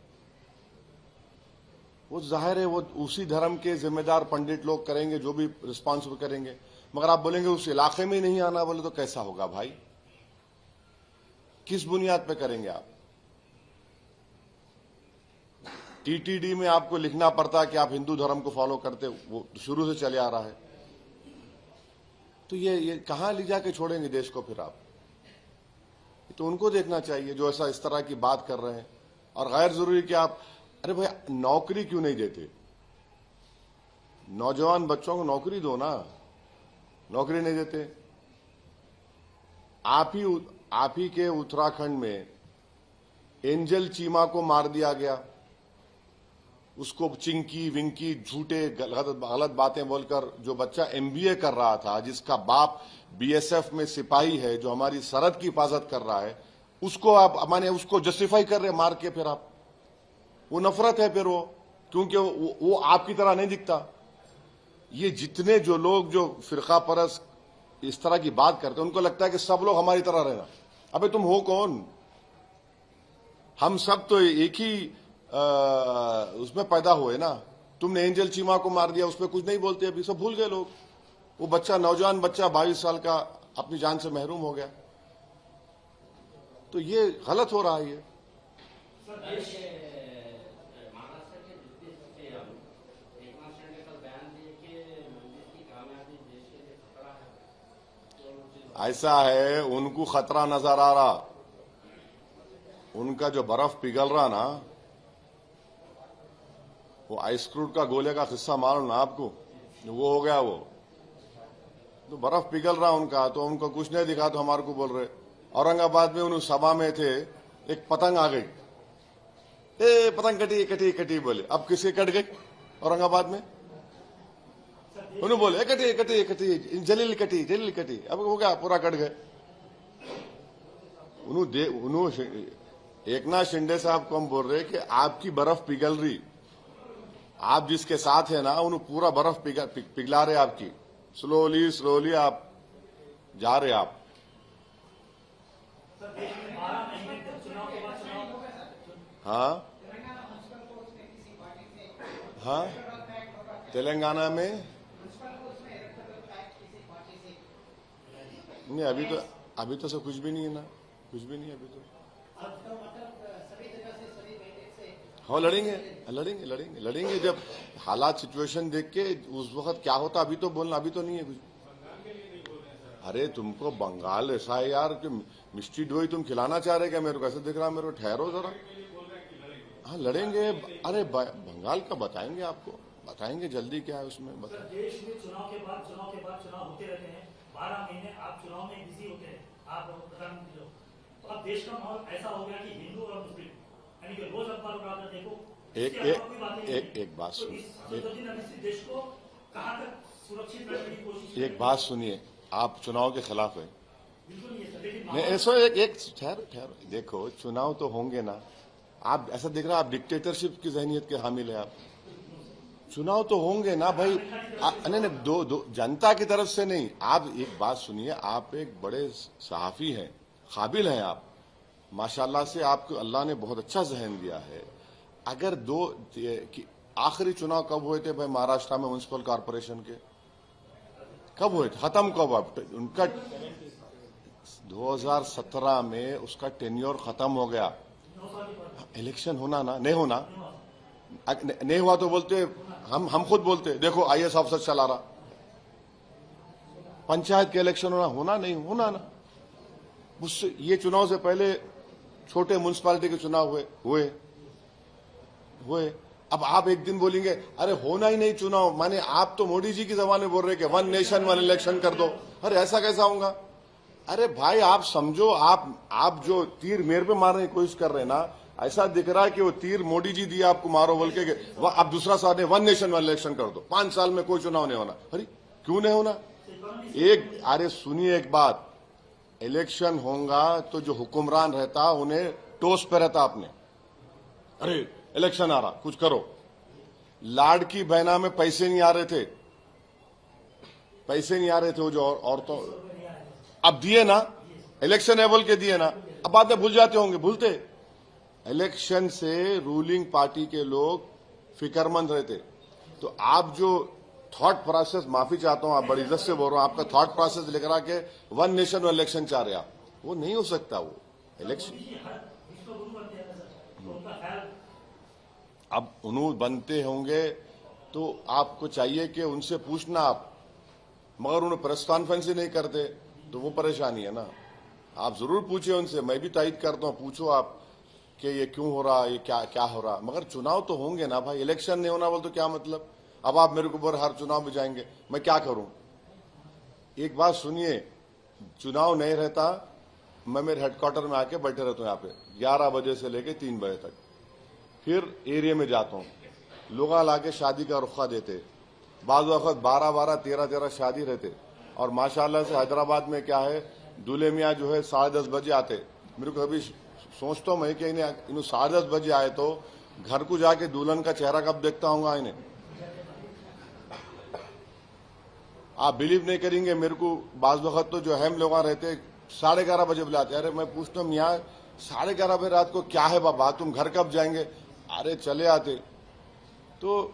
Speaker 1: वो जाहिर है वो उसी धर्म के जिम्मेदार पंडित लोग करेंगे, जो भी रिस्पॉन्सिबल करेंगे। मगर आप बोलेंगे उस इलाके में ही नहीं आना, बोले तो कैसा होगा भाई? किस बुनियाद पे करेंगे आप? टीटीडी में आपको लिखना पड़ता कि आप हिंदू धर्म को फॉलो करते, वो शुरू से चले आ रहा है। तो ये कहां ले जाके छोड़ेंगे देश को फिर आप? तो उनको देखना चाहिए जो ऐसा इस तरह की बात कर रहे हैं। और गैर जरूरी कि आप, अरे भाई नौकरी क्यों नहीं देते? नौजवान बच्चों को नौकरी दो ना, नौकरी नहीं देते। आप ही के उत्तराखंड में एंजल चीमा को मार दिया गया, उसको चिंकी विंकी झूठे गलत बातें बोलकर, जो बच्चा एमबीए कर रहा था, जिसका बाप बीएसएफ में सिपाही है, जो हमारी सरहद की हिफाजत कर रहा है, उसको आप माने उसको जस्टिफाई कर रहे मार के। फिर आप वो नफरत है फिर वो, क्योंकि वो आपकी तरह नहीं दिखता। ये जितने जो लोग जो फिरका परस इस तरह की बात करते हैं, उनको लगता है कि सब लोग हमारी तरह रहना। अबे तुम हो कौन? हम सब तो एक ही उसमें पैदा हुए ना। तुमने एंजल चीमा को मार दिया, उसमें कुछ नहीं बोलते, अभी सब भूल गए लोग। वो बच्चा, नौजवान बच्चा 22 साल का, अपनी जान से महरूम हो गया। तो ये गलत हो रहा है। ये
Speaker 8: महाराष्ट्र के डिप्टी सीएम एकनाथ शिंदे का बयान दिए कि मंदिर की कामयाबी देश के लिए खतरा है।
Speaker 1: ऐसा है, उनको खतरा नजर आ रहा। उनका जो बर्फ पिघल रहा ना, वो आइसक्रूट का गोले का किस्सा मालूम ना आपको, वो हो गया वो। तो बर्फ पिघल रहा उनका, तो उनको कुछ नहीं दिखा तो हमारे को बोल रहे। औरंगाबाद में उन सभा में थे, एक पतंग आ गई, ए पतंग कटी कटी कटी बोले। अब किसके कट गई औरंगाबाद में? उन्होंने बोले कटी कटी कटी, जलील कटी। अब हो गया, पूरा कट गए। उन्होंने एकनाथ शिंदे साहब को हम बोल रहे कि आपकी बर्फ पिघल रही, आप जिसके साथ है ना, उन्होंने पूरा बर्फ पिघला रहे आपकी। स्लोली आप जा रहे। आप हाँ, तेलंगाना में नहीं, अभी तो सब कुछ भी नहीं है ना, कुछ भी नहीं है अभी तो। हाँ, लड़ेंगे जब हालात सिचुएशन देख के उस वक्त क्या होता। अभी तो बोलना, अभी तो नहीं है कुछ। अरे तुमको बंगाल ऐसा है यार कि मिष्टी डोई तुम खिलाना चाह रहे क्या मेरे को? ऐसे दिख रहा है मेरे को। ठहरो जरा। हाँ लड़ेंगे। अरे बंगाल का बताएंगे आपको, बताएंगे जल्दी क्या है उसमें।
Speaker 4: देश में चुनाव के बाद चुनाव होते रहते हैं। 12 महीने आप चुनाव में बिजी होते हैं, आप प्रधानमंत्री लोग। तो अब देश का माहौल ऐसा हो गया कि हिंदू और मुस्लिम यानी कि रोज अखबार उठाकर देखो।
Speaker 1: एक बात सुनिए,
Speaker 4: देश को कहां तक सुरक्षित रखने की कोशिश।
Speaker 1: एक बात सुनिए, आप चुनाव के खिलाफ है? नहीं, ऐसा एक ठहरो। देखो, चुनाव तो होंगे ना। आप ऐसा दिख रहा है आप डिक्टेटरशिप की जहनियत के हामिल है। आप चुनाव तो होंगे ना भाई। नहीं, दो जनता की तरफ से नहीं। आप एक बात सुनिए, आप एक बड़े सहाफी हैं, काबिल हैं आप, माशाल्लाह से। आपको अल्लाह ने बहुत अच्छा जहन दिया है। अगर आखिरी चुनाव कब हुए थे भाई महाराष्ट्र में म्युनिसिपल कॉर्पोरेशन के? कब हुए थे? खत्म कब? अब उनका 2017 में उसका टेन्योर खत्म हो गया। इलेक्शन होना ना, नहीं होना, नहीं हुआ तो बोलते हम खुद बोलते देखो आईएएस ऑफिसर चला रहा। पंचायत के इलेक्शन होना नहीं होना ना। उससे ये चुनाव से पहले छोटे म्युनिसिपैलिटी के चुनाव हुए। अब आप एक दिन बोलेंगे अरे होना ही नहीं चुनाव, माने आप तो मोदी जी की जबान बोल रहे कि 1 नेशन 1 इलेक्शन कर दो। अरे ऐसा कैसा होगा? अरे भाई आप समझो, आप जो तीर मेरे पे मारने की कोशिश कर रहे हैं ना, ऐसा दिख रहा है कि वो तीर मोदी जी दिया आपको मारो बोल के अब दूसरा साल 1 नेशन 1 इलेक्शन कर दो। 5 साल में कोई चुनाव नहीं होना। अरे क्यों नहीं होना? अरे सुनिए एक बात, इलेक्शन होगा तो जो हुक्मरान रहता उन्हें टोस पे रहता आपने। अरे इलेक्शन आ रहा, कुछ करो। लाड़की बहना में पैसे नहीं आ रहे थे, वो जो औरतों अब दिए ना, इलेक्शन है बोल के दिए ना। अब बाद में भूल जाते होंगे, भूलते। इलेक्शन से रूलिंग पार्टी के लोग फिक्रमंद रहते। तो आप जो थॉट प्रोसेस, माफी चाहता हूं, आप बड़ी इज्जत से बोल रहा हूं, आपका थॉट प्रोसेस लिख रहा कि 1 नेशन 1 इलेक्शन चाह रहे आप, वो नहीं हो सकता। वो इलेक्शन अब उन्होंने बनते होंगे तो आपको चाहिए कि उनसे पूछना आप, मगर उन्हें प्रेस कॉन्फ्रेंस ही नहीं करते तो वो परेशानी है ना। आप जरूर पूछिए उनसे, मैं भी तायद करता हूं, पूछो आप कि ये क्यों हो रहा, ये क्या हो रहा। मगर चुनाव तो होंगे ना भाई। इलेक्शन नहीं होना बोल तो क्या मतलब? अब आप मेरे को बोल हर चुनाव में जाएंगे, मैं क्या करूं? एक बात सुनिए, चुनाव नहीं रहता, मैं मेरे हेडक्वार्टर में आके बैठे रहता हूं यहाँ पे 11 बजे से लेके 3 बजे तक, फिर एरिया में जाता हूं, लोग लाके शादी का रुखा देते, बाज़ वक्त 12-12, 13-13 शादी रहते, और माशाल्लाह से हैदराबाद में क्या है, दूल्हे मियाँ जो है 10:30 बजे आते। मेरे को कभी सोचता हूं मैं कि इन्हें 10:30 बजे आए तो घर को जाके दुल्हन का चेहरा कब देखता हूँ इन्हें? आप बिलीव नहीं करेंगे, मेरे को बाज़ वक्त तो जो हम लोग रहते 11:30 बजे बुलाते। अरे मैं पूछता हूँ मियाँ 11:30 बजे रात को क्या है बाबा, तुम घर कब जाएंगे? अरे चले आते। तो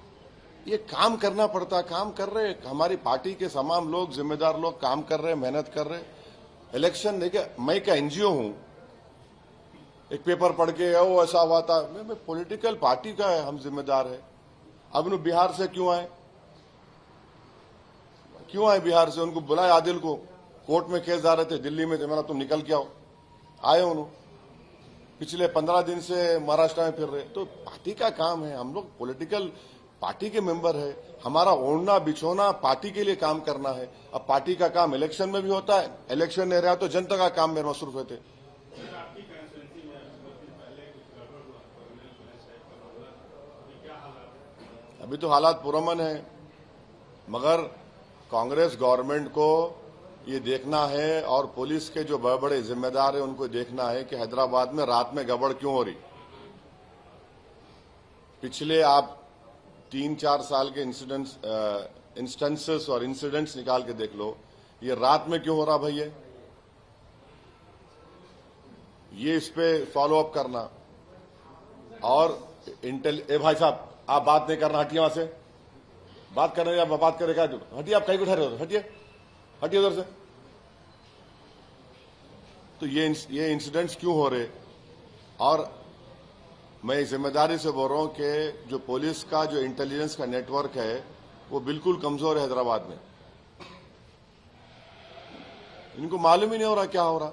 Speaker 1: ये काम करना पड़ता, काम कर रहे, हमारी पार्टी के तमाम लोग, जिम्मेदार लोग काम कर रहे, मेहनत कर रहे। इलेक्शन देखिए, मैं क्या एनजीओ हूं, एक पेपर पढ़ के वो ऐसा हुआ था, मैं पॉलिटिकल पार्टी का है, हम जिम्मेदार है। अब बिहार से क्यों आए बिहार से? उनको बुलाए, आदिल को कोर्ट में केस जा रहे थे दिल्ली में, मेरा तुम निकल के आओ, आए उन्होंने। पिछले 15 दिन से महाराष्ट्र में फिर रहे। तो पार्टी का काम है, हम लोग पॉलिटिकल पार्टी के मेंबर है, हमारा ओढ़ना बिछोना पार्टी के लिए काम करना है। अब पार्टी का काम इलेक्शन में भी होता है, इलेक्शन नहीं रहा तो जनता का काम में मसरूफ रहते। अभी तो हालात पुरअमन है, मगर कांग्रेस गवर्नमेंट को ये देखना है, और पुलिस के जो बड़े बड़े जिम्मेदार हैं उनको देखना है कि हैदराबाद में रात में गड़बड़ क्यों हो रही। पिछले आप 3-4 साल के इंस्टेंसेस और इंसिडेंट्स निकाल के देख लो, ये रात में क्यों हो रहा भैया? ये इस पे फॉलो अप करना। और भाई साहब आप बात नहीं करना, हटिए वहां से, बात करने या बात करे क्या? हटिए, आप कहीं को ठहरे हो, हटिए हटिए उधर से। तो ये इंसिडेंट्स क्यों हो रहे? और मैं जिम्मेदारी से बोल रहा हूं कि जो पुलिस का जो इंटेलिजेंस का नेटवर्क है वो बिल्कुल कमजोर है हैदराबाद में। इनको मालूम ही नहीं हो रहा क्या हो रहा।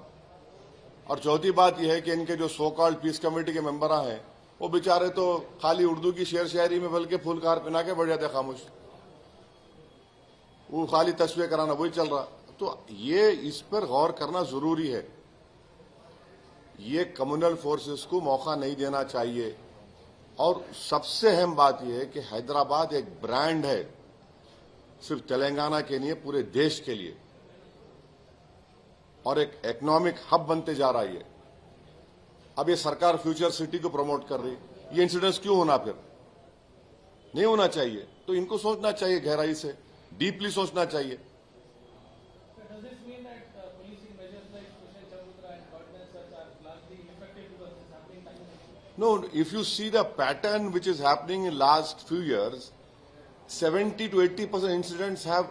Speaker 1: और चौथी बात यह है कि इनके जो सो कॉल्ड पीस कमेटी के मेंबर हैं वो बेचारे तो खाली उर्दू की शेर शायरी में बल्कि फूलकार पहना के बैठ जाते खामोश, वो खाली तस्वीर कराना वही चल रहा। तो ये इस पर गौर करना जरूरी है। ये कम्युनल फोर्सेस को मौका नहीं देना चाहिए। और सबसे अहम बात यह है कि हैदराबाद एक ब्रांड है, सिर्फ तेलंगाना के लिए, पूरे देश के लिए, और एक इकोनॉमिक हब बनते जा रहा है। अब ये सरकार फ्यूचर सिटी को प्रमोट कर रही, ये इंसिडेंट्स क्यों होना? फिर नहीं होना चाहिए। तो इनको सोचना चाहिए, गहराई से डीपली सोचना चाहिए। No, if you see the pattern which is happening in last few years, 70 to 80% incidents have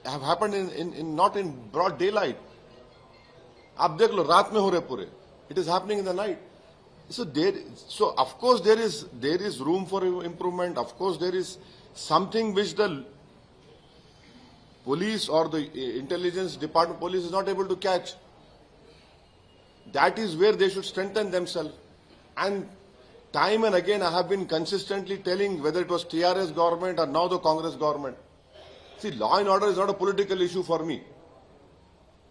Speaker 1: happened in not in broad daylight. आप देख लो, रात में हो रहे पूरे. It is happening in the night. So of course there is room for improvement. Of course there is something which the police or the intelligence department police is not able to catch. That is where they should strengthen themselves. And time and again I have been consistently telling, whether it was TRS government or now the Congress government, see, law and order is not a political issue for me.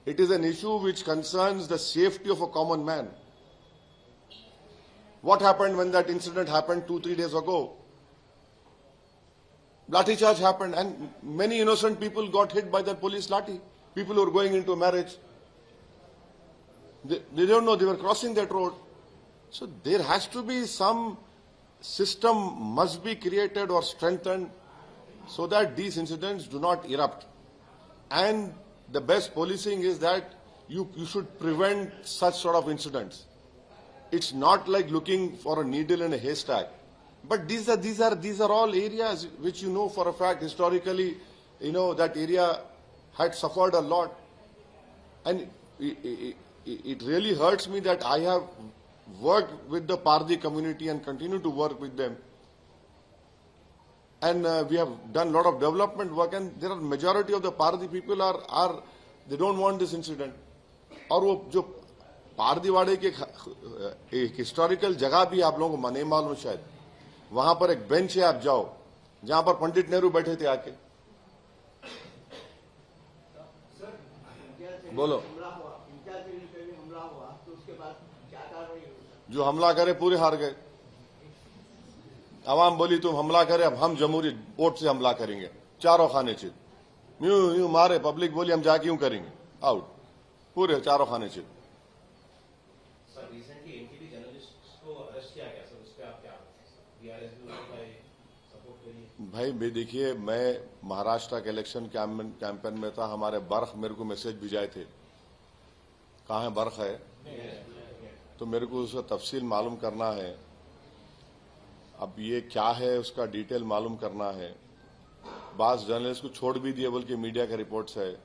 Speaker 1: It is an issue which concerns the safety of a common man. What happened when that incident happened 2-3 days ago? Lathi charge happened and many innocent people got hit by the police lathi. People who were going into marriage. They don't know, they were crossing that road. So there has to be some system must be created or strengthened so that these incidents do not erupt. And the best policing is that you should prevent such sort of incidents. It's not like looking for a needle in a haystack. But these are all areas which you know for a fact historically, that area had suffered a lot. And it really hurts me that I have worked with the Pardi community and continue to work with them. And we have done a lot of development work, and there are majority of the Pardi people they don't want this incident. और वो जो पारदीवाड़े के एक historical जगह भी आप लोगों को नहीं मालूम शायद, वहां पर एक बेंच है, आप जाओ, जहां पर पंडित नेहरू बैठे थे आके। बोलो। जो हमला करे पूरे हार गए। आवाम बोली तुम हमला करे, अब हम जमहूरी वोट से हमला करेंगे, चारों खाने चित यूं यूं मारे। पब्लिक बोली हम जाके यूं करेंगे, आउट, पूरे चारों खाने चित।
Speaker 9: सर रिसेंटली एनटीवी जर्नलिस्ट को अरेस्ट किया गया सर, उस पर आप क्या सपोर्ट करिए?
Speaker 1: भाई मैं देखिए, मैं महाराष्ट्र के इलेक्शन कैंपेन में था, हमारे बर्ख मेरे को मैसेज भिजाए थे, कहाँ है बर्ख है, तो मेरे को उसका तफसील मालूम करना है। अब ये क्या है उसका डिटेल मालूम करना है। बाज जर्नलिस्ट को छोड़ भी दिए बोल के मीडिया का रिपोर्ट्स है,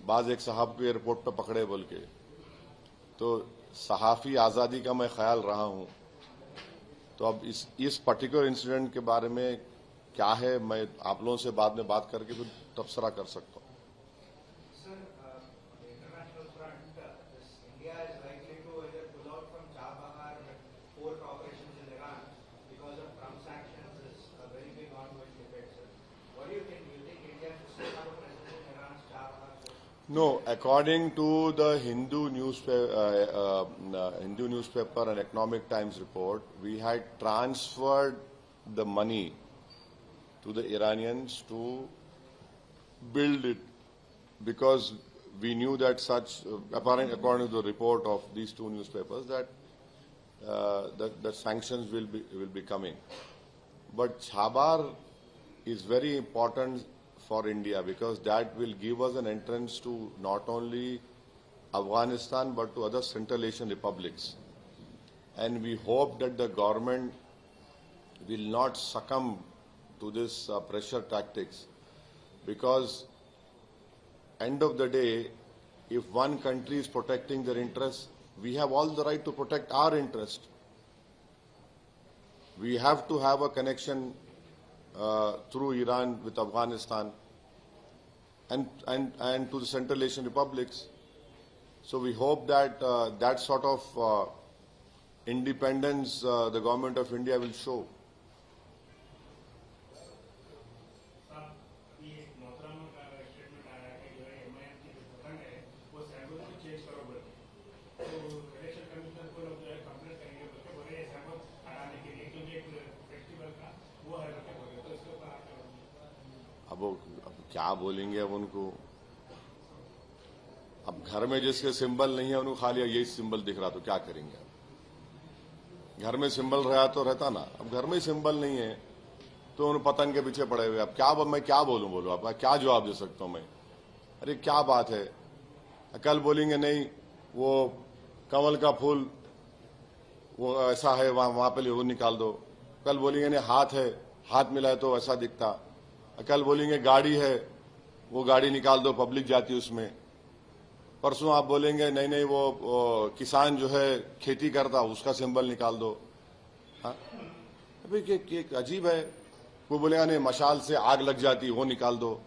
Speaker 1: बाज एक साहब को एयरपोर्ट पे पकड़े बोल के। तो सहाफी आज़ादी का मैं ख्याल रहा हूं, तो अब इस पर्टिकुलर इंसिडेंट के बारे में क्या है, मैं आप लोगों से बाद में बात करके फिर तबसरा कर सकता हूं। No, according to the Hindu newspaper and Economic Times report, we had transferred the money to the Iranians to build it, because we knew that according to the report of these two newspapers, that the sanctions will be coming. But Chhabar is very important for India, because that will give us an entrance to not only Afghanistan but to other Central Asian republics. And we hope that the government will not succumb to this pressure tactics, because end of the day, if one country is protecting their interests, we have all the right to protect our interest. We have to have a connection through Iran with Afghanistan and to the Central Asian republics. So we hope that that sort of independence the government of India will show. अब क्या बोलेंगे अब उनको। अब घर में जिसके symbol नहीं है उनको खाली यही सिंबल दिख रहा, तो क्या करेंगे। घर में सिंबल रहा तो रहता ना, अब घर में सिंबल नहीं है तो उन पतंग के पीछे पड़े हुए। अब मैं क्या बोलूं आप क्या जवाब दे सकता हूं मैं। अरे क्या बात है, कल बोलेंगे नहीं वो कमल का फूल वो ऐसा है, वहां पे वो निकाल दो। कल बोलेंगे नहीं हाथ है, हाथ मिलाए तो ऐसा दिखता। कल बोलेंगे गाड़ी है, वो गाड़ी निकाल दो, पब्लिक जाती उसमें। परसों आप बोलेंगे नहीं नहीं वो किसान जो है खेती करता, उसका सिंबल निकाल दो। हाँ अभी अजीब है। वो बोलेगा नहीं मशाल से आग लग जाती, वो निकाल दो।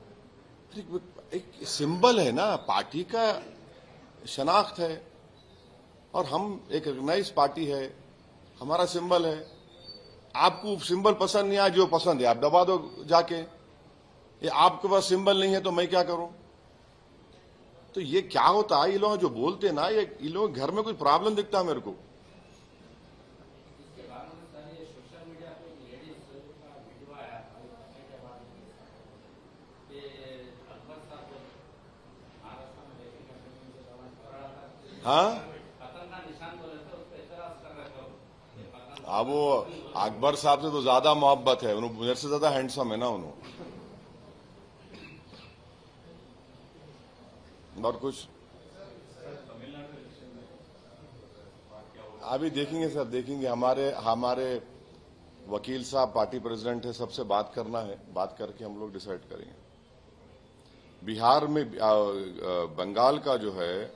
Speaker 1: एक सिंबल है ना, पार्टी का शनाख्त है, और हम एक रिकॉग्नाइज पार्टी है, हमारा सिंबल है। आपको सिंबल पसंद नहीं आया, जो पसंद है आप दबा दो जाके। ये आपके पास सिंबल नहीं है तो मैं क्या करूं। तो ये क्या होता है, ये लोग जो बोलते हैं ना, ये लोग घर में कोई प्रॉब्लम दिखता है मेरे को। हाँ अब वो अकबर साहब से तो ज्यादा मोहब्बत है, मेरे से ज्यादा हैंडसम है ना उन्होंने। और कुछ अभी देखेंगे सर, देखेंगे। हमारे वकील साहब पार्टी प्रेसिडेंट है, सबसे बात करना है, बात करके हम लोग डिसाइड करेंगे। बिहार में बंगाल का जो है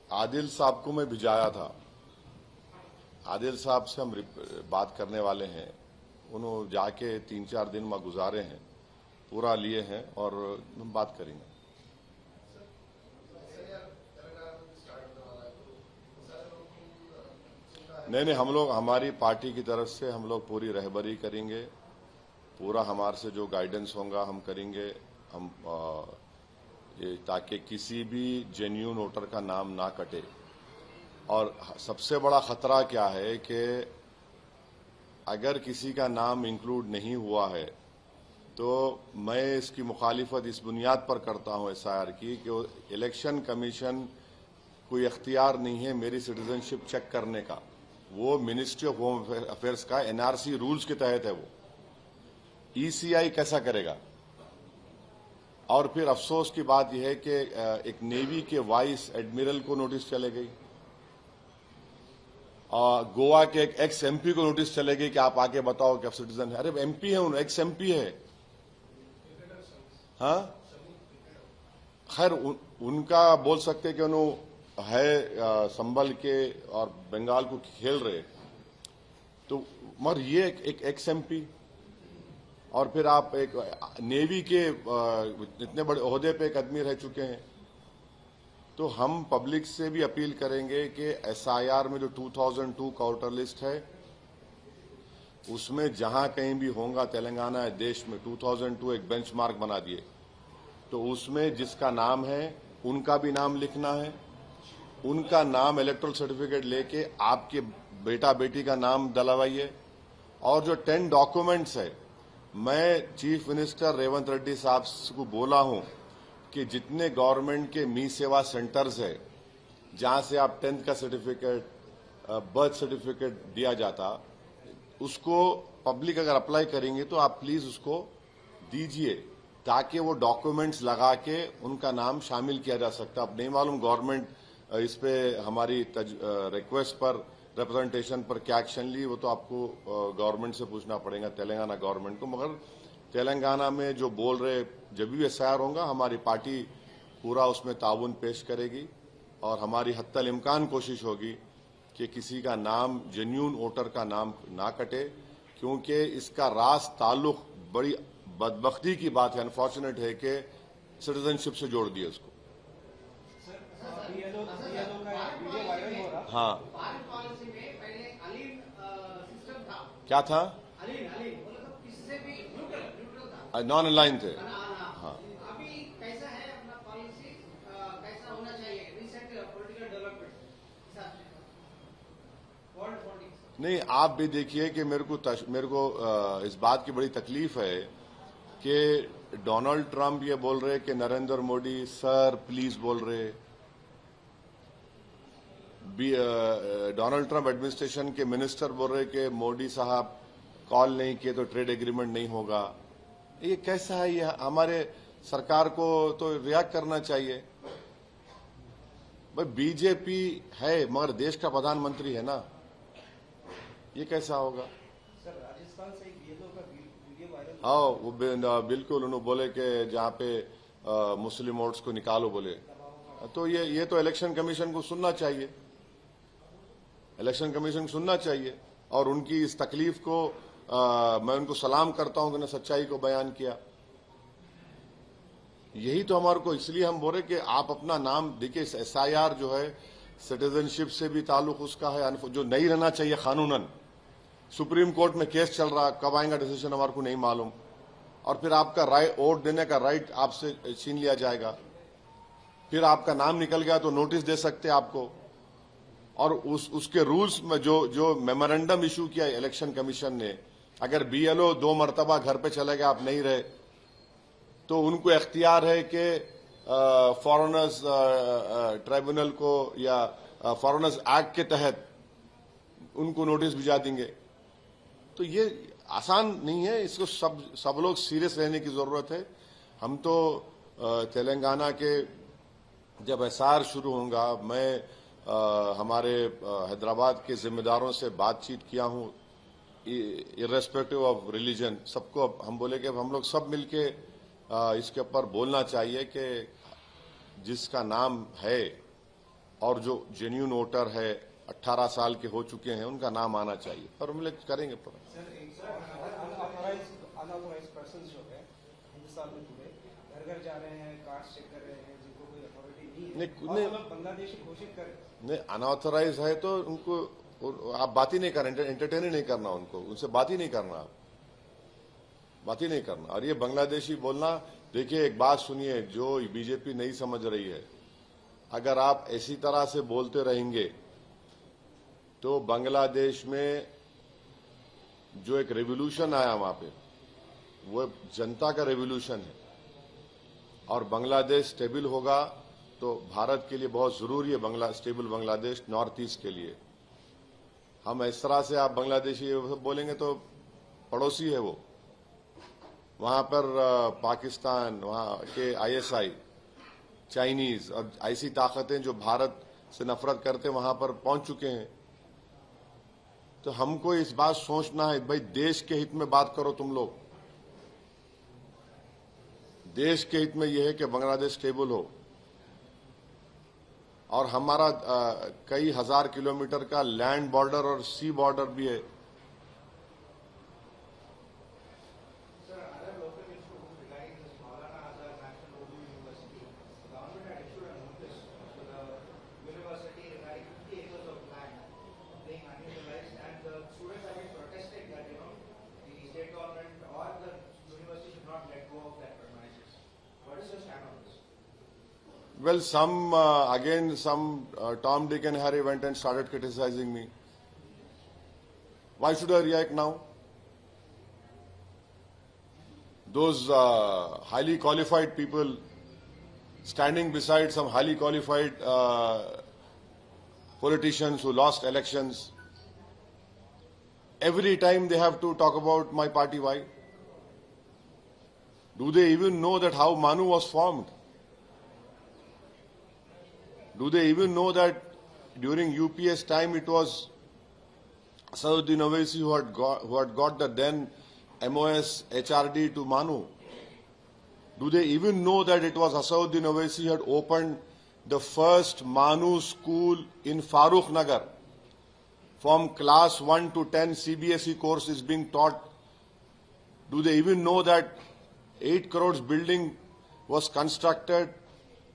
Speaker 1: आदिल साहब को मैं भिजाया था। आदिल साहब से हम बात करने वाले हैं। उन्होंने जाके 3-4 दिन में गुजारे हैं, पूरा लिए हैं, और हम बात करेंगे। नहीं, हम लोग हमारी पार्टी की तरफ से हम लोग पूरी रहबरी करेंगे, पूरा हमारे से जो गाइडेंस होगा हम करेंगे, हम ताकि किसी भी जेन्युइन वोटर का नाम ना कटे। और सबसे बड़ा खतरा क्या है कि अगर किसी का नाम इंक्लूड नहीं हुआ है तो मैं इसकी मुखालिफत इस बुनियाद पर करता हूं एसआईआर की कि इलेक्शन कमीशन कोई अख्तियार नहीं है मेरी सिटीजनशिप चेक करने का। वो मिनिस्ट्री ऑफ होम अफेयर्स का एनआरसी रूल्स के तहत है। वो ईसीआई कैसा करेगा? और फिर अफसोस की बात यह है कि एक नेवी के वाइस एडमिरल को नोटिस चले गई, गोवा के एक एक्स एमपी को नोटिस चले गई कि आप आके बताओ कि आप सिटीजन है। अरे एमपी है, एक्स एमपी है। हाँ, खैर उनका बोल सकते कि उन्होंने है संभल के और बंगाल को खेल रहे, तो मगर ये एक एक्स एमपी और फिर आप एक नेवी के इतने बड़े ओहदे पे एक आदमी रह चुके हैं। तो हम पब्लिक से भी अपील करेंगे कि एसआईआर में जो 2002 का वोटर लिस्ट है उसमें जहां कहीं भी होगा तेलंगाना या देश में 2002 एक बेंचमार्क बना दिए, तो उसमें जिसका नाम है उनका भी नाम लिखना है। उनका नाम इलेक्टोरल सर्टिफिकेट लेके आपके बेटा बेटी का नाम डलवाइए। और जो 10 डॉक्यूमेंट्स है, मैं चीफ मिनिस्टर रेवंत रेड्डी साहब को बोला हूं कि जितने गवर्नमेंट के मी सेवा सेंटर्स है जहां से आप 10th का सर्टिफिकेट, बर्थ सर्टिफिकेट दिया जाता, उसको पब्लिक अगर अप्लाई करेंगे तो आप प्लीज उसको दीजिए ताकि वो डॉक्यूमेंट्स लगा के उनका नाम शामिल किया जा सकता। अब नहीं मालूम गवर्नमेंट इस पे हमारी रिक्वेस्ट पर रिप्रेजेंटेशन पर क्या एक्शन ली, वो तो आपको गवर्नमेंट से पूछना पड़ेगा, तेलंगाना गवर्नमेंट को। मगर तेलंगाना में जो बोल रहे जब भी एसआईआर होगा हमारी पार्टी पूरा उसमें ताउन पेश करेगी और हमारी हत्तल इम्कान कोशिश होगी कि किसी का नाम जेन्युइन वोटर का नाम ना कटे, क्योंकि इसका रास ताल्लुक बड़ी बदबख्ती की बात है, अनफॉर्चुनेट है कि सिटीजनशिप से जोड़ दिए उसको। हाँ, क्या था? नॉन अलाइन थे। हाँ,
Speaker 10: अभी कैसा है अपना पॉलिसी, कैसा होना चाहिए recent political development world politics?
Speaker 1: नहीं, आप भी देखिए कि मेरे को इस बात की बड़ी तकलीफ है कि डोनाल्ड ट्रंप ये बोल रहे कि नरेंद्र मोदी सर प्लीज बोल रहे, डोनाल्ड ट्रंप एडमिनिस्ट्रेशन के मिनिस्टर बोल रहे कि मोदी साहब कॉल नहीं किए तो ट्रेड एग्रीमेंट नहीं होगा। ये कैसा है? ये हमारे सरकार को तो रिएक्ट करना चाहिए। भाई बीजेपी है मगर देश का प्रधानमंत्री है ना, ये कैसा होगा?
Speaker 5: सर, राजस्थान से एक बीएलओ का वीडियो वायरल।
Speaker 1: हाँ, वो बिल्कुल उन्होंने बोले कि जहां पे मुस्लिम वोट्स को निकालो बोले, तो ये तो इलेक्शन कमीशन को सुनना चाहिए, इलेक्शन कमीशन को सुनना चाहिए। और उनकी इस तकलीफ को मैं उनको सलाम करता हूं कि उन्होंने सच्चाई को बयान किया। यही तो हमारे को, इसलिए हम बोल रहे कि आप अपना नाम देखिए। एसआईआर जो है सिटीजनशिप से भी ताल्लुक उसका है, जो नहीं रहना चाहिए कानूनन। सुप्रीम कोर्ट में केस चल रहा, कब आएगा डिसीजन हमारे को नहीं मालूम। और फिर आपका वोट देने का राइट आपसे छीन लिया जाएगा। फिर आपका नाम निकल गया तो नोटिस दे सकते आपको। और उसके रूल्स में जो मेमोरेंडम इशू किया इलेक्शन कमीशन ने, अगर बीएलओ 2 मरतबा घर पे चले गए, आप नहीं रहे, तो उनको इख्तियार है कि फॉरेनर्स ट्राइब्यूनल को या फॉरेनर्स एक्ट के तहत उनको नोटिस भिजा देंगे। तो ये आसान नहीं है, इसको सब लोग सीरियस रहने की जरूरत है। हम तो तेलंगाना के जब एसआईआर शुरू होगा, मैं हमारे हैदराबाद के जिम्मेदारों से बातचीत किया हूं, इर्रेस्पेक्टिव ऑफ रिलीजन। सबको हम बोले कि हम लोग सब मिलके इसके ऊपर बोलना चाहिए कि जिसका नाम है और जो जेन्युइन वोटर है 18 साल के हो चुके हैं उनका नाम आना चाहिए, और हम लोग करेंगे पूरा।
Speaker 10: अनऑथराइज्ड पर्संस जो है हिंदुस्तान में पूरे घर घर जा रहे हैं, कार्ड चेक कर रहे हैं, जिनको कोई अथॉरिटी नहीं है,
Speaker 1: नहीं,
Speaker 10: बांग्लादेश घोषित कर।
Speaker 1: नहीं, अनऑथराइज है तो उनको आप बात ही नहीं करना, एंटरटेन ही नहीं करना उनको, उनसे बात ही नहीं करना, आप बात ही नहीं करना। और ये बांग्लादेशी बोलना, देखिए एक बात सुनिए, जो बीजेपी नहीं समझ रही है, अगर आप ऐसी तरह से बोलते रहेंगे तो बांग्लादेश में जो एक रेवोल्यूशन आया वहां पे, वो जनता का रेवोल्यूशन है, और बांग्लादेश स्टेबल होगा तो भारत के लिए बहुत जरूरी है स्टेबल बांग्लादेश, नॉर्थ ईस्ट के लिए। हम इस तरह से आप बांग्लादेशी बोलेंगे तो पड़ोसी है वो, वहां पर पाकिस्तान, वहां के आईएसआई, चाइनीज और ऐसी ताकतें जो भारत से नफरत करते वहां पर पहुंच चुके हैं। तो हमको इस बात सोचना है, भाई देश के हित में बात करो तुम लोग। देश के हित में यह है कि बांग्लादेश स्टेबल हो, और हमारा कई हजार किलोमीटर का लैंड बॉर्डर और सी बॉर्डर भी है। Well, some Tom, Dick and Harry went and started criticizing me. Why should I react now? Those highly qualified people standing beside some highly qualified politicians who lost elections, every time they have to talk about my party. Why? Do they even know that how Manu was formed? Do they even know that during UPS time it was Asaduddin Owaisi who had got the then MOS HRD to Manu? Do they even know that it was Asaduddin Owaisi who had opened the first Manu school in Farooq Nagar? From class 1 to 10 CBSE course is being taught. Do they even know that 8 crores building was constructed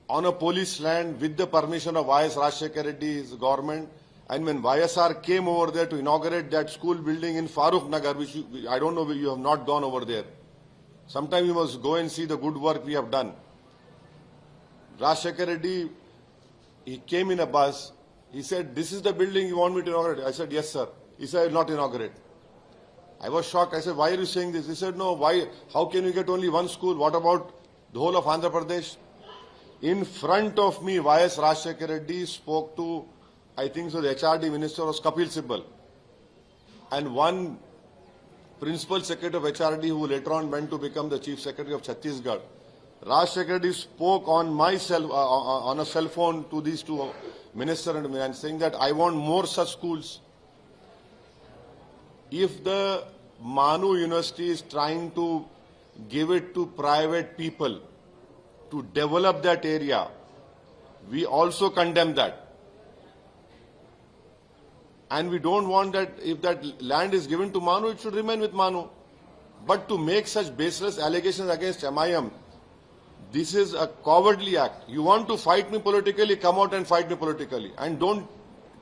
Speaker 1: on a police land with the permission of YS Rajshekar Reddy's government? And when YSR came over there to inaugurate that school building in Farooq Nagar, which I don't know, you have not gone over there. Sometime you must go and see the good work we have done. Rajshekar Reddy, he came in a bus. He said, "This is the building you want me to inaugurate?" I said, "Yes, sir." He said, "I will not inaugurate." I was shocked. I said, "Why are you saying this?" He said, "No, why? How can you get only one school? What about the whole of Andhra Pradesh?" In front of me, YS Rajshekar Reddy spoke to, I think so, the HRD minister was Kapil Sibal, and one principal secretary of HRD who later on went to become the chief secretary of Chhattisgarh. Rajshekar Reddy spoke on on a cell phone to these two ministers and me, and saying that I want more such schools. If the Manu University is trying to give it to private people to develop that area, we also condemn that. And we don't want that if that land is given to Manu, it should remain with Manu. But to make such baseless allegations against MIM, this is a cowardly act. You want to fight me politically, come out and fight me politically. And don't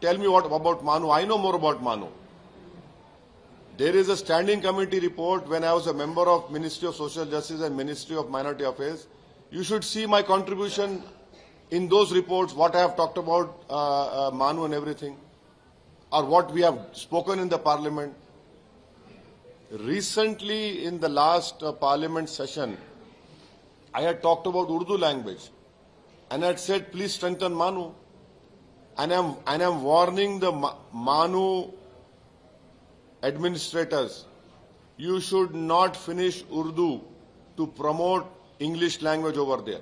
Speaker 1: tell me what about Manu. I know more about Manu. There is a standing committee report when I was a member of Ministry of Social Justice and Ministry of Minority Affairs. You should see my contribution in those reports, what I have talked about Manu and everything, or what we have spoken in the parliament. Recently, in the last parliament session, I had talked about Urdu language, and I had said, please strengthen Manu. And I'm warning the Manu administrators, you should not finish Urdu to promote English language over there.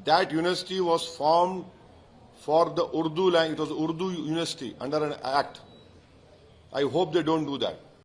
Speaker 1: That university was formed for the Urdu language. It was Urdu University under an act. I hope they don't do that.